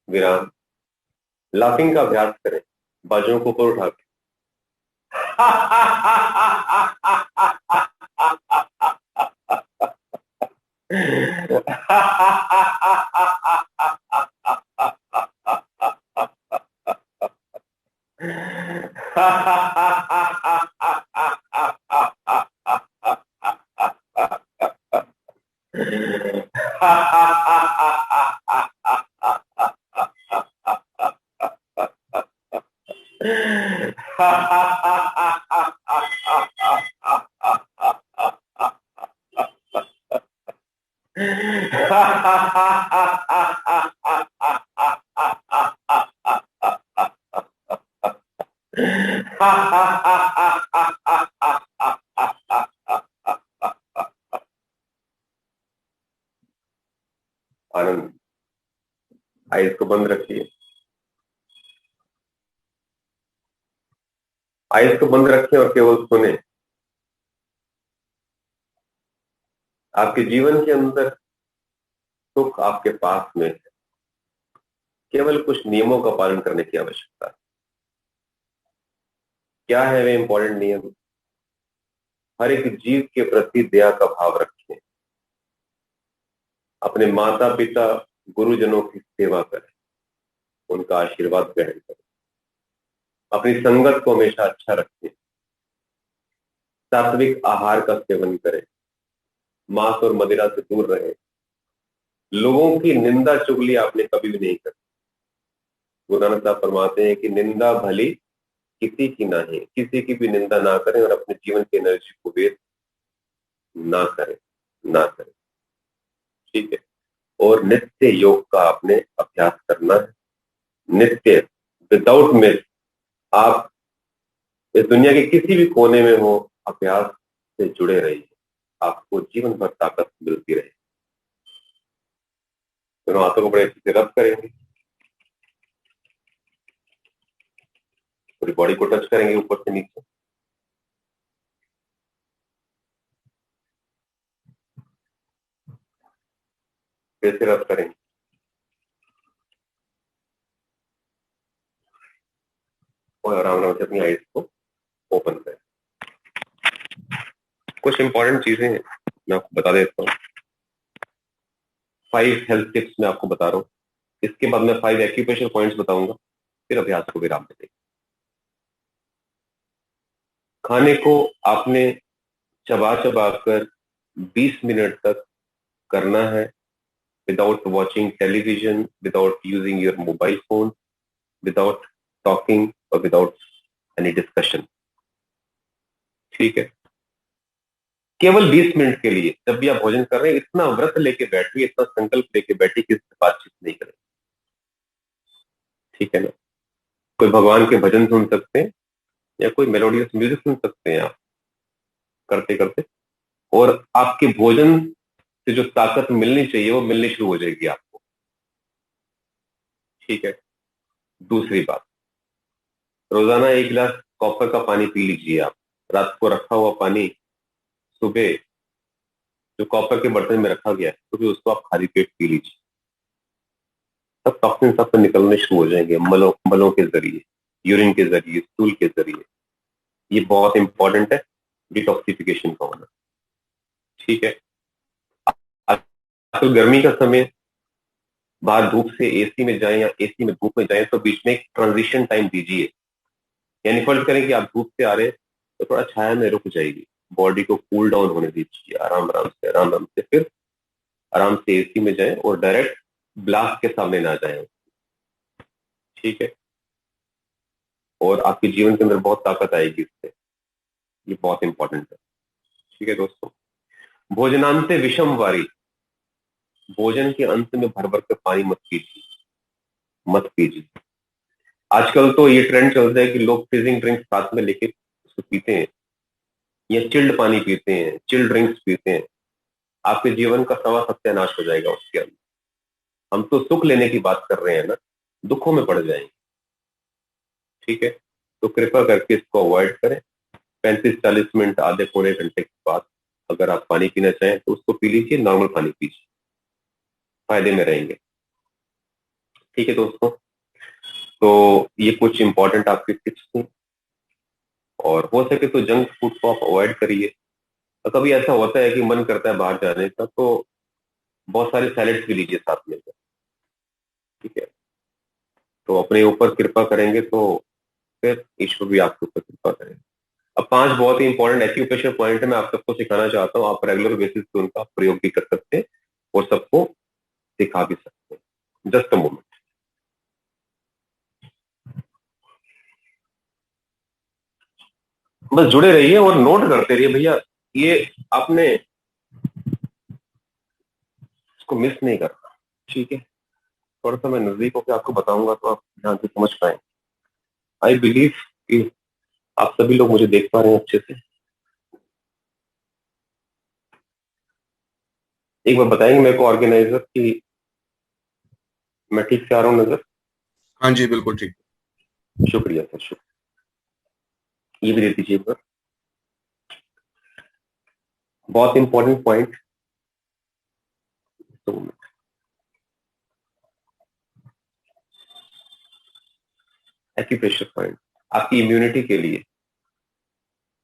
विराम। लाफिंग का अभ्यास करें, बाजुओं को ऊपर उठा के। आनंद। आइज को बंद रखिए, आइज को बंद रखिए और केवल सुने। आपके जीवन के अंदर सुख आपके पास में है, केवल कुछ नियमों का पालन करने की आवश्यकता है। क्या है वे इंपॉर्टेंट नियम? हर एक जीव के प्रति दया का भाव रखें, अपने माता पिता गुरुजनों की सेवा करें, उनका आशीर्वाद ग्रहण करें, अपनी संगत को हमेशा अच्छा रखें, सात्विक आहार का सेवन करें, मांस और मदिरा से दूर रहें, लोगों की निंदा चुगली आपने कभी भी नहीं करी। गुरु नानक साहब फरमाते हैं कि निंदा भली किसी की ना है, किसी की भी निंदा ना करें और अपने जीवन की एनर्जी को वेस्ट ना करें, ना करें। ठीक है। और नित्य योग का आपने अभ्यास करना है, नित्य, विदाउट मिस। आप इस दुनिया के किसी भी कोने में हो, अभ्यास से जुड़े रहिए, आपको जीवन भर ताकत मिलती रहे। दोनों हाथों को बड़े अच्छे से रब करेंगे, पूरी बॉडी को टच करेंगे ऊपर से नीचे। फिर से रब करेंगे और आराम आराम से अपनी आईज को ओपन करें। कुछ इंपॉर्टेंट चीजें हैं मैं आपको बता देता हूँ। 5 हेल्थ टिप्स मैं आपको बता रहा हूँ, इसके बाद मैं 5 एक्यूप्रेशर पॉइंट्स बताऊंगा, फिर अभ्यास को विराम देंगे। खाने को आपने चबा चबा कर 20 मिनट तक करना है, without watching television, without using your mobile phone, without talking और विदाउट एनी डिस्कशन। ठीक है। केवल 20 मिनट के लिए जब भी आप भोजन कर रहे हैं, इतना व्रत लेके बैठिए, इतना संकल्प लेके बैठिए कि इससे बातचीत नहीं करें। ठीक है ना? कोई भगवान के भजन सुन सकते हैं या कोई मेलोडियस म्यूजिक सुन सकते हैं आप करते करते, और आपके भोजन से जो ताकत मिलनी चाहिए वो मिलनी शुरू हो जाएगी आपको। ठीक है। दूसरी बात, रोजाना 1 गिलास कॉपर का पानी पी लीजिए आप। रात को रखा हुआ पानी सुबह जो कॉपर के बर्तन में रखा गया है, तो फिर उसको आप खाली पेट पी लीजिए। सब टॉक्सिन सब निकलने शुरू हो जाएंगे, मलों के जरिए, यूरिन के जरिए, स्टूल के जरिए। ये बहुत इंपॉर्टेंट है, डिटॉक्सिफिकेशन का होना। ठीक है। आजकल गर्मी का समय, बाहर धूप से एसी में जाएं या एसी में धूप में जाएं, तो बीच में एक ट्रांजिशन टाइम दीजिए। यानी फर्ज करें कि आप धूप से आ रहे हैं तो थोड़ा छाया में रुक जाएगी, बॉडी को कूल डाउन होने दीजिए, आराम आराम से, आराम आराम से। फिर आराम से एसी में जाएं और डायरेक्ट ब्लास्ट के सामने ना जाएं। ठीक है। और आपके जीवन के अंदर बहुत ताकत आएगी इससे, ये बहुत इंपॉर्टेंट है। ठीक है दोस्तों। भोजनांत विषम वारी, भोजन के अंत में भर भर के पानी मत पीजिए, मत पीजिए। आजकल तो ये ट्रेंड चलता है कि लोग फ्रीजिंग ड्रिंक्स साथ में लेके उसको पीते हैं, या चिल्ड पानी पीते हैं, चिल्ड ड्रिंक्स पीते हैं। आपके जीवन का सवा सत्यानाश हो जाएगा उसके अंदर। हम तो सुख लेने की बात कर रहे हैं ना, दुखों में पड़ जाएंगे। ठीक है। तो कृपा करके इसको अवॉइड करें। 35-40 मिनट, आधे पौने घंटे के बाद अगर आप पानी पीना चाहें तो उसको पी लीजिए, नॉर्मल पानी पीजिए, फायदे में रहेंगे। ठीक है दोस्तों, तो ये कुछ इंपॉर्टेंट आपकी टिप्स थी। और हो सके तो जंक फूड को आप अवॉइड करिए। तो कभी ऐसा होता है कि मन करता है बाहर जाने का, तो बहुत सारे सैलेड्स भी लीजिए साथ में, ठीक है। तो अपने ऊपर कृपा करेंगे तो फिर ईश्वर भी आपके ऊपर कृपा करेंगे। अब 5 बहुत ही इंपॉर्टेंट एक्यूप्रेशर पॉइंट है, मैं आप सबको सिखाना चाहता हूँ। आप रेगुलर बेसिस पे उनका प्रयोग भी कर सकते हैं और सबको सिखा भी सकते हैं। Just a moment. बस जुड़े रहिए और नोट करते रहिए भैया, ये आपने इसको मिस नहीं करना, ठीक है। थोड़ा सा मैं नजदीक होकर आपको बताऊंगा तो आप ध्यान से समझ पाए। आई बिलीव कि आप सभी लोग मुझे देख पा रहे हैं अच्छे से। एक बार बताएंगे मेरे को ऑर्गेनाइजर कि मैं ठीक से आ रहा हूँ नजर? हाँ जी, बिल्कुल ठीक। शुक्रिया सर, शुक्रिया। ये भी दे दीजिए एक बार। बहुत इंपॉर्टेंट पॉइंट। तो एक्यूप्रेशर पॉइंट आपकी इम्यूनिटी के लिए,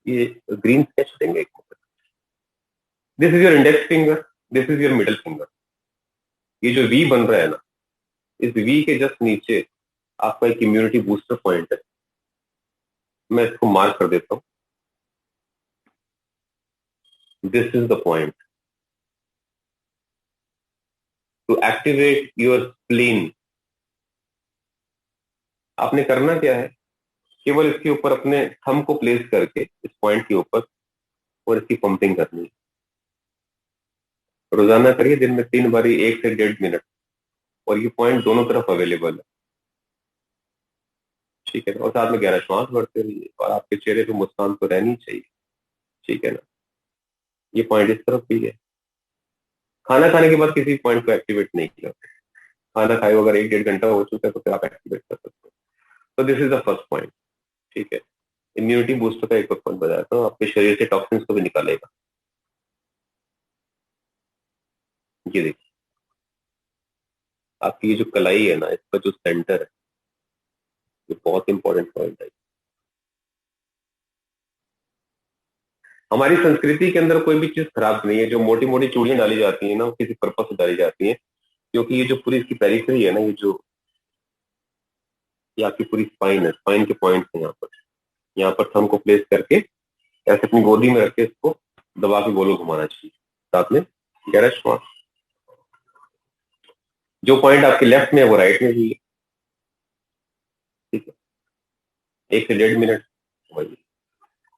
ये ग्रीन स्केच देंगे एक। This is your index finger, this is your middle finger. ये जो वी बन रहा है ना, इस वी के जस्ट नीचे आपका एक इम्यूनिटी बूस्टर पॉइंट है। मैं इसको मार्क कर देता हूँ। This is the point two activate your spleen. आपने करना क्या है, केवल इसके ऊपर अपने थंब को प्लेस करके इस पॉइंट के ऊपर, और इसकी पंपिंग करनी है। रोजाना करिए, दिन में 3 बारी 1 से 1.5 मिनट। और ये पॉइंट दोनों तरफ अवेलेबल है, ठीक है ना। और साथ में गहरा श्वास भरते रहिए, और आपके चेहरे पे मुस्कान तो रहनी चाहिए, ठीक है ना। ये पॉइंट इस तरफ भी है। खाना खाने के बाद किसी पॉइंट को एक्टिवेट नहीं किया। खाना खाए अगर 1 1.5 घंटा हो चुका है तो फिर आप एक्टिवेट कर सकते हो। तो this is the first point, ठीक है। इम्यूनिटी बूस्टर का एक पॉइंट बताया था, आपके शरीर से टॉक्सिन्स को भी निकालेगा। ये देखिए, आपकी ये जो कलाई है ना, इसका जो सेंटर है, ये बहुत इंपॉर्टेंट पॉइंट है। हमारी संस्कृति के अंदर कोई भी चीज खराब नहीं है। जो मोटी मोटी चूड़ियां डाली जाती है ना, वो किसी पर्पज से डाली जाती है। क्योंकि ये जो पूरी इसकी पेरिफेरी है ना, ये आपकी पूरी स्पाइन है, स्पाइन के पॉइंट है। यहाँ पर थंब को प्लेस करके ऐसे अपनी गोदी में रख के इसको दबा के गोल घुमाना चाहिए। साथ में गहरा श्वास। जो पॉइंट आपके लेफ्ट में है वो राइट में भी है, ठीक है। 1 से 1.5 मिनट वही।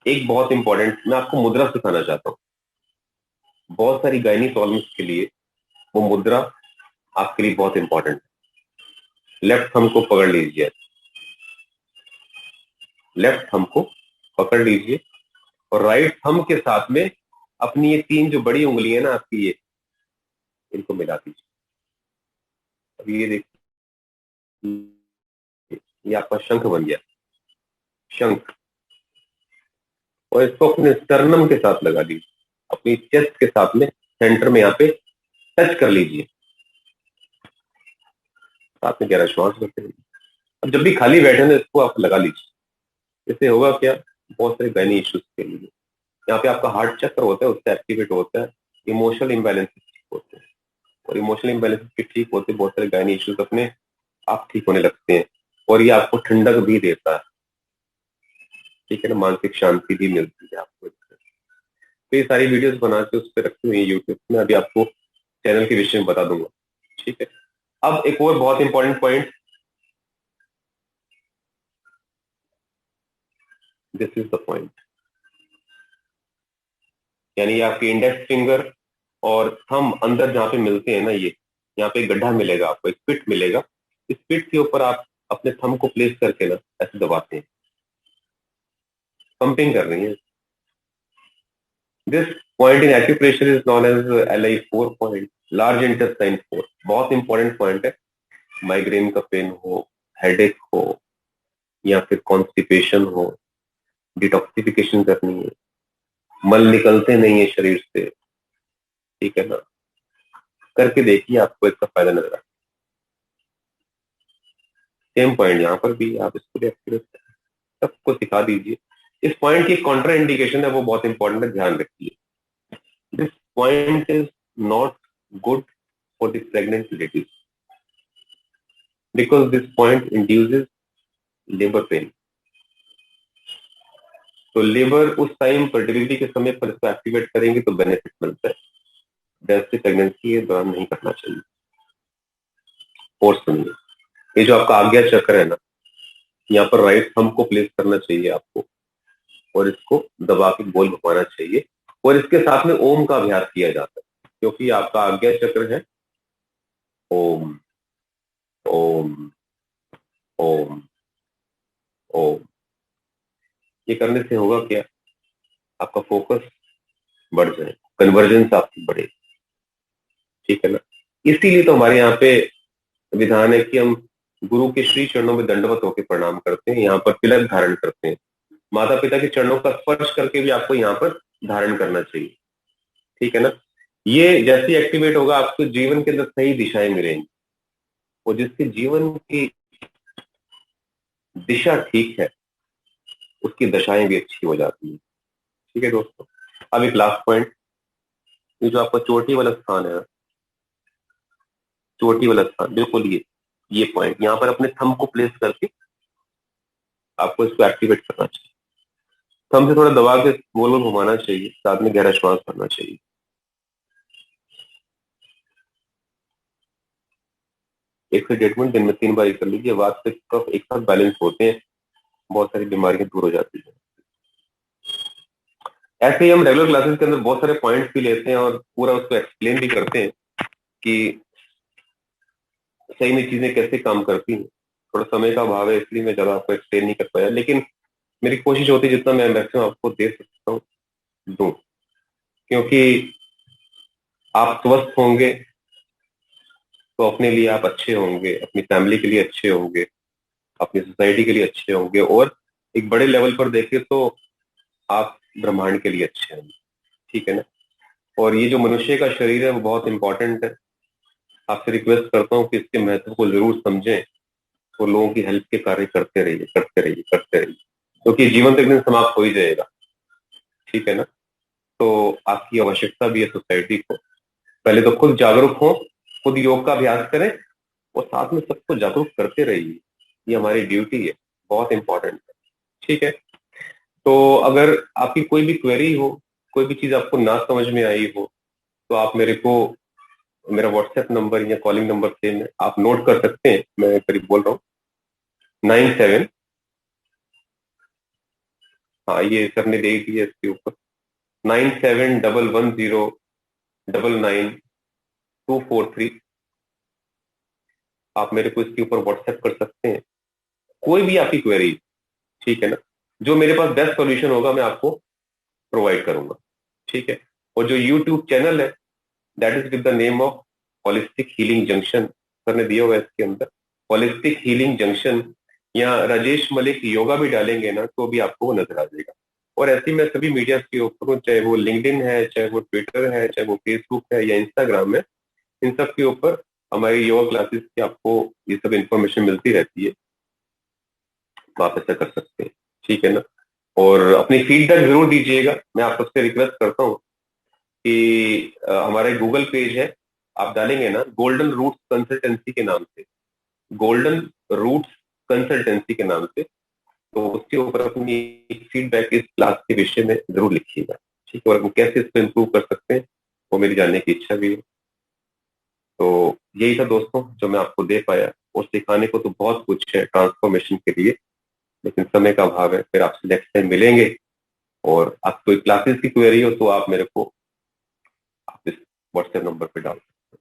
एक बहुत इंपॉर्टेंट मैं आपको मुद्रा सिखाना चाहता हूँ। बहुत सारी गायनिकोलॉजिस्ट के लिए वो मुद्रा आपके लिए बहुत इंपॉर्टेंट है। लेफ्ट थंब को पकड़ लीजिए, लेफ्ट थंब को पकड़ लीजिए, और राइट थंब के साथ में अपनी ये 3 जो बड़ी उंगली है ना आपकी, ये इनको मिला दीजिए। अब ये देखिए, ये आपका शंख बन गया, शंख। और इसको अपने स्टर्नम के साथ लगा लीजिए, अपनी चेस्ट के साथ में सेंटर में यहाँ पे टच कर लीजिए। साथ में गहरा श्वास लेते रहिए। अब जब भी खाली बैठे ना, इसको आप लगा लीजिए। इससे होगा क्या, बहुत सारे गायनी इश्यूज के लिए यहाँ पे आपका हार्ट चक्र होता है, उससे एक्टिवेट होता है। इमोशनल इम्बैलेंस ठीक होते हैं, और इमोशनल इम्बैलेंस के ठीक होते बहुत सारे गायनी इश्यूज अपने आप ठीक होने लगते हैं। और ये आपको ठंडक भी देता है, ठीक है ना। मानसिक शांति भी मिलती है आपको। तो ये सारी वीडियोस बना के उस पर रखी हुई है यूट्यूब में, अभी आपको चैनल के विषय में बता दूंगा, ठीक है। अब एक और बहुत important point, this is the point. यानी आपके इंडेक्स फिंगर और थंब अंदर जहाँ पे मिलते हैं ना, ये यहाँ पे एक गड्ढा मिलेगा आपको, एक पिट मिलेगा। इस पिट के ऊपर आप अपने थंब को प्लेस करके ना ऐसे दबाते हैं, पंपिंग कर रही है। This point in acupressure is known as LI4 point, large intestine 4। बहुत इंपॉर्टेंट पॉइंट है। माइग्रेन का पेन हो, हेडेक हो, या फिर कॉन्स्टिपेशन हो, डिटॉक्सिफिकेशन करनी है, मल निकलते नहीं है शरीर से, ठीक है ना। करके देखिए, आपको इसका फायदा नजर आएगा। सेम पॉइंट यहाँ पर भी, आप इसको भी एक्टिवेट करें, सबको सिखा दीजिए। इस पॉइंट की कॉन्ट्रा इंडिकेशन है, वो बहुत इंपॉर्टेंट है, ध्यान रखिए। This point is not good for the pregnant ladies because this point induces labour pain. तो लेबर उस टाइम पर, डिलीवरी के समय पर इसको एक्टिवेट करेंगे तो बेनिफिट मिलता है, वैसे प्रेगनेंसी के दौरान नहीं करना चाहिए। और सुनिए, ये जो आपका आज्ञा चक्र है ना, यहाँ पर राइट थंब को प्लेस करना चाहिए आपको, और इसको दबा के गोल घुमाना चाहिए, और इसके साथ में ओम का अभ्यास किया जाता है, क्योंकि आपका आज्ञा चक्र है ओम ओम ओम ओम। ये करने से होगा क्या, आपका फोकस बढ़ जाए, कन्वर्जेंस आपकी बढ़े, ठीक है ना। इसीलिए तो हमारे यहाँ पे विधान है कि हम गुरु के श्री चरणों में दंडवत होकर प्रणाम करते हैं, यहाँ पर तिलक धारण करते हैं। माता पिता के चरणों का स्पर्श करके भी आपको यहाँ पर धारण करना चाहिए, ठीक है ना। ये जैसे एक्टिवेट होगा, आपके जीवन के अंदर सही दिशाएं मिलेंगी, और जिसके जीवन की दिशा ठीक है उसकी दशाएं भी अच्छी हो जाती है, ठीक है दोस्तों। अब एक लास्ट पॉइंट, ये जो आपका चोटी वाला स्थान है, चोटी वाला स्थान, बिल्कुल ये पॉइंट, यहाँ पर अपने थंब को प्लेस करके आपको इसको एक्टिवेट करना चाहिए। थंब से थोड़ा दबा के गोल गोल घुमाना चाहिए, साथ में गहरा श्वास करना चाहिए। एक से 1.5 मिनट दिन में 3 बार कर लीजिए, वात से कफ एक साथ बैलेंस होते हैं, बहुत सारी बीमारियां दूर हो जाती है। ऐसे ही हम रेगुलर क्लासेस के अंदर बहुत सारे पॉइंट्स भी लेते हैं और पूरा उसको एक्सप्लेन भी करते हैं कि सही में चीजें कैसे काम करती हैं। थोड़ा समय का अभाव है, इसलिए मैं ज्यादा आपको एक्सप्लेन नहीं कर पाया, लेकिन मेरी कोशिश होती है जितना मैं मैक्सिमम आपको दे सकता हूँ दूं, क्योंकि आप स्वस्थ होंगे तो अपने लिए आप अच्छे होंगे, अपनी फैमिली के लिए अच्छे होंगे, अपनी सोसाइटी के लिए अच्छे होंगे, और एक बड़े लेवल पर देखें तो आप ब्रह्मांड के लिए अच्छे होंगे, ठीक है ना। और ये जो मनुष्य का शरीर है वो बहुत इंपॉर्टेंट है। आपसे रिक्वेस्ट करता हूँ कि इसके महत्व को जरूर समझें और लोगों की हेल्प के कार्य करते रहिए, करते रहिए, करते रहिए, क्योंकि जीवन तो एक दिन समाप्त हो ही जाएगा, ठीक है ना। तो आपकी आवश्यकता भी है सोसाइटी को, पहले तो खुद जागरूक हो, खुद योग का अभ्यास करें, और साथ में सबको जागरूक करते रहिए, ये हमारी ड्यूटी है, बहुत इंपॉर्टेंट है, ठीक है। तो अगर आपकी कोई भी क्वेरी हो, कोई भी चीज आपको ना समझ में आई हो, तो आप मेरे को, मेरा व्हाट्सएप नंबर या कॉलिंग नंबर सेम है, आप नोट कर सकते हैं, मैं करीब बोल रहा हूँ 97, हाँ ये सर ने दे ही दिया इसके ऊपर, 9711099243। आप मेरे को इसके ऊपर व्हाट्सएप कर सकते हैं, कोई भी आपकी क्वेरी, ठीक है ना। जो मेरे पास बेस्ट सॉल्यूशन होगा मैं आपको प्रोवाइड करूंगा, ठीक है। और जो यूट्यूब चैनल है that is with the name of holistic healing junction, sir ने दिया हुआ है इसके अंदर होलिस्टिक हीलिंग जंक्शन, या राजेश मलिक योगा भी डालेंगे ना तो भी आपको वो नजर आ जाएगा। और ऐसे ही मैं सभी मीडिया के ऊपर हूँ, चाहे वो लिंक्डइन है, चाहे वो ट्विटर है, चाहे वो फेसबुक है या इंस्टाग्राम है, इन सब के ऊपर हमारी योगा क्लासेस की आपको ये सब इंफॉर्मेशन मिलती रहती है, तो आप ऐसा कर सकते हैं, ठीक है ना। और अपनी फीडबैक जरूर दीजिएगा, मैं आपको उससे रिक्वेस्ट करता हूँ कि हमारा गूगल पेज है, आप डालेंगे ना गोल्डन रूट्स कंसल्टेंसी के नाम से, गोल्डन रूट्स कंसल्टेंसी के नाम से, तो उसके ऊपर अपनी फीडबैक इस क्लास के विषय में जरूर लिखिएगा, ठीक है। और वो कैसे इसको इम्प्रूव कर सकते हैं वो मेरी जानने की इच्छा भी है। तो यही था दोस्तों जो मैं आपको दे पाया, और सिखाने को तो बहुत कुछ है ट्रांसफॉर्मेशन के लिए, लेकिन समय का अभाव है। फिर आपसे नेक्स्ट टाइम मिलेंगे, और आप कोई क्लासेस की क्वेरी हो तो आप मेरे को आप इस व्हाट्सएप नंबर पे डाल सकते हैं।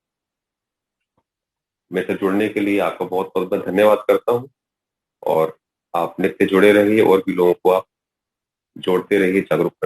मेरे से जुड़ने के लिए आपका बहुत बहुत धन्यवाद करता हूँ, और आप नित्य जुड़े रहिए और भी लोगों को आप जोड़ते रहिए, जागरूक करते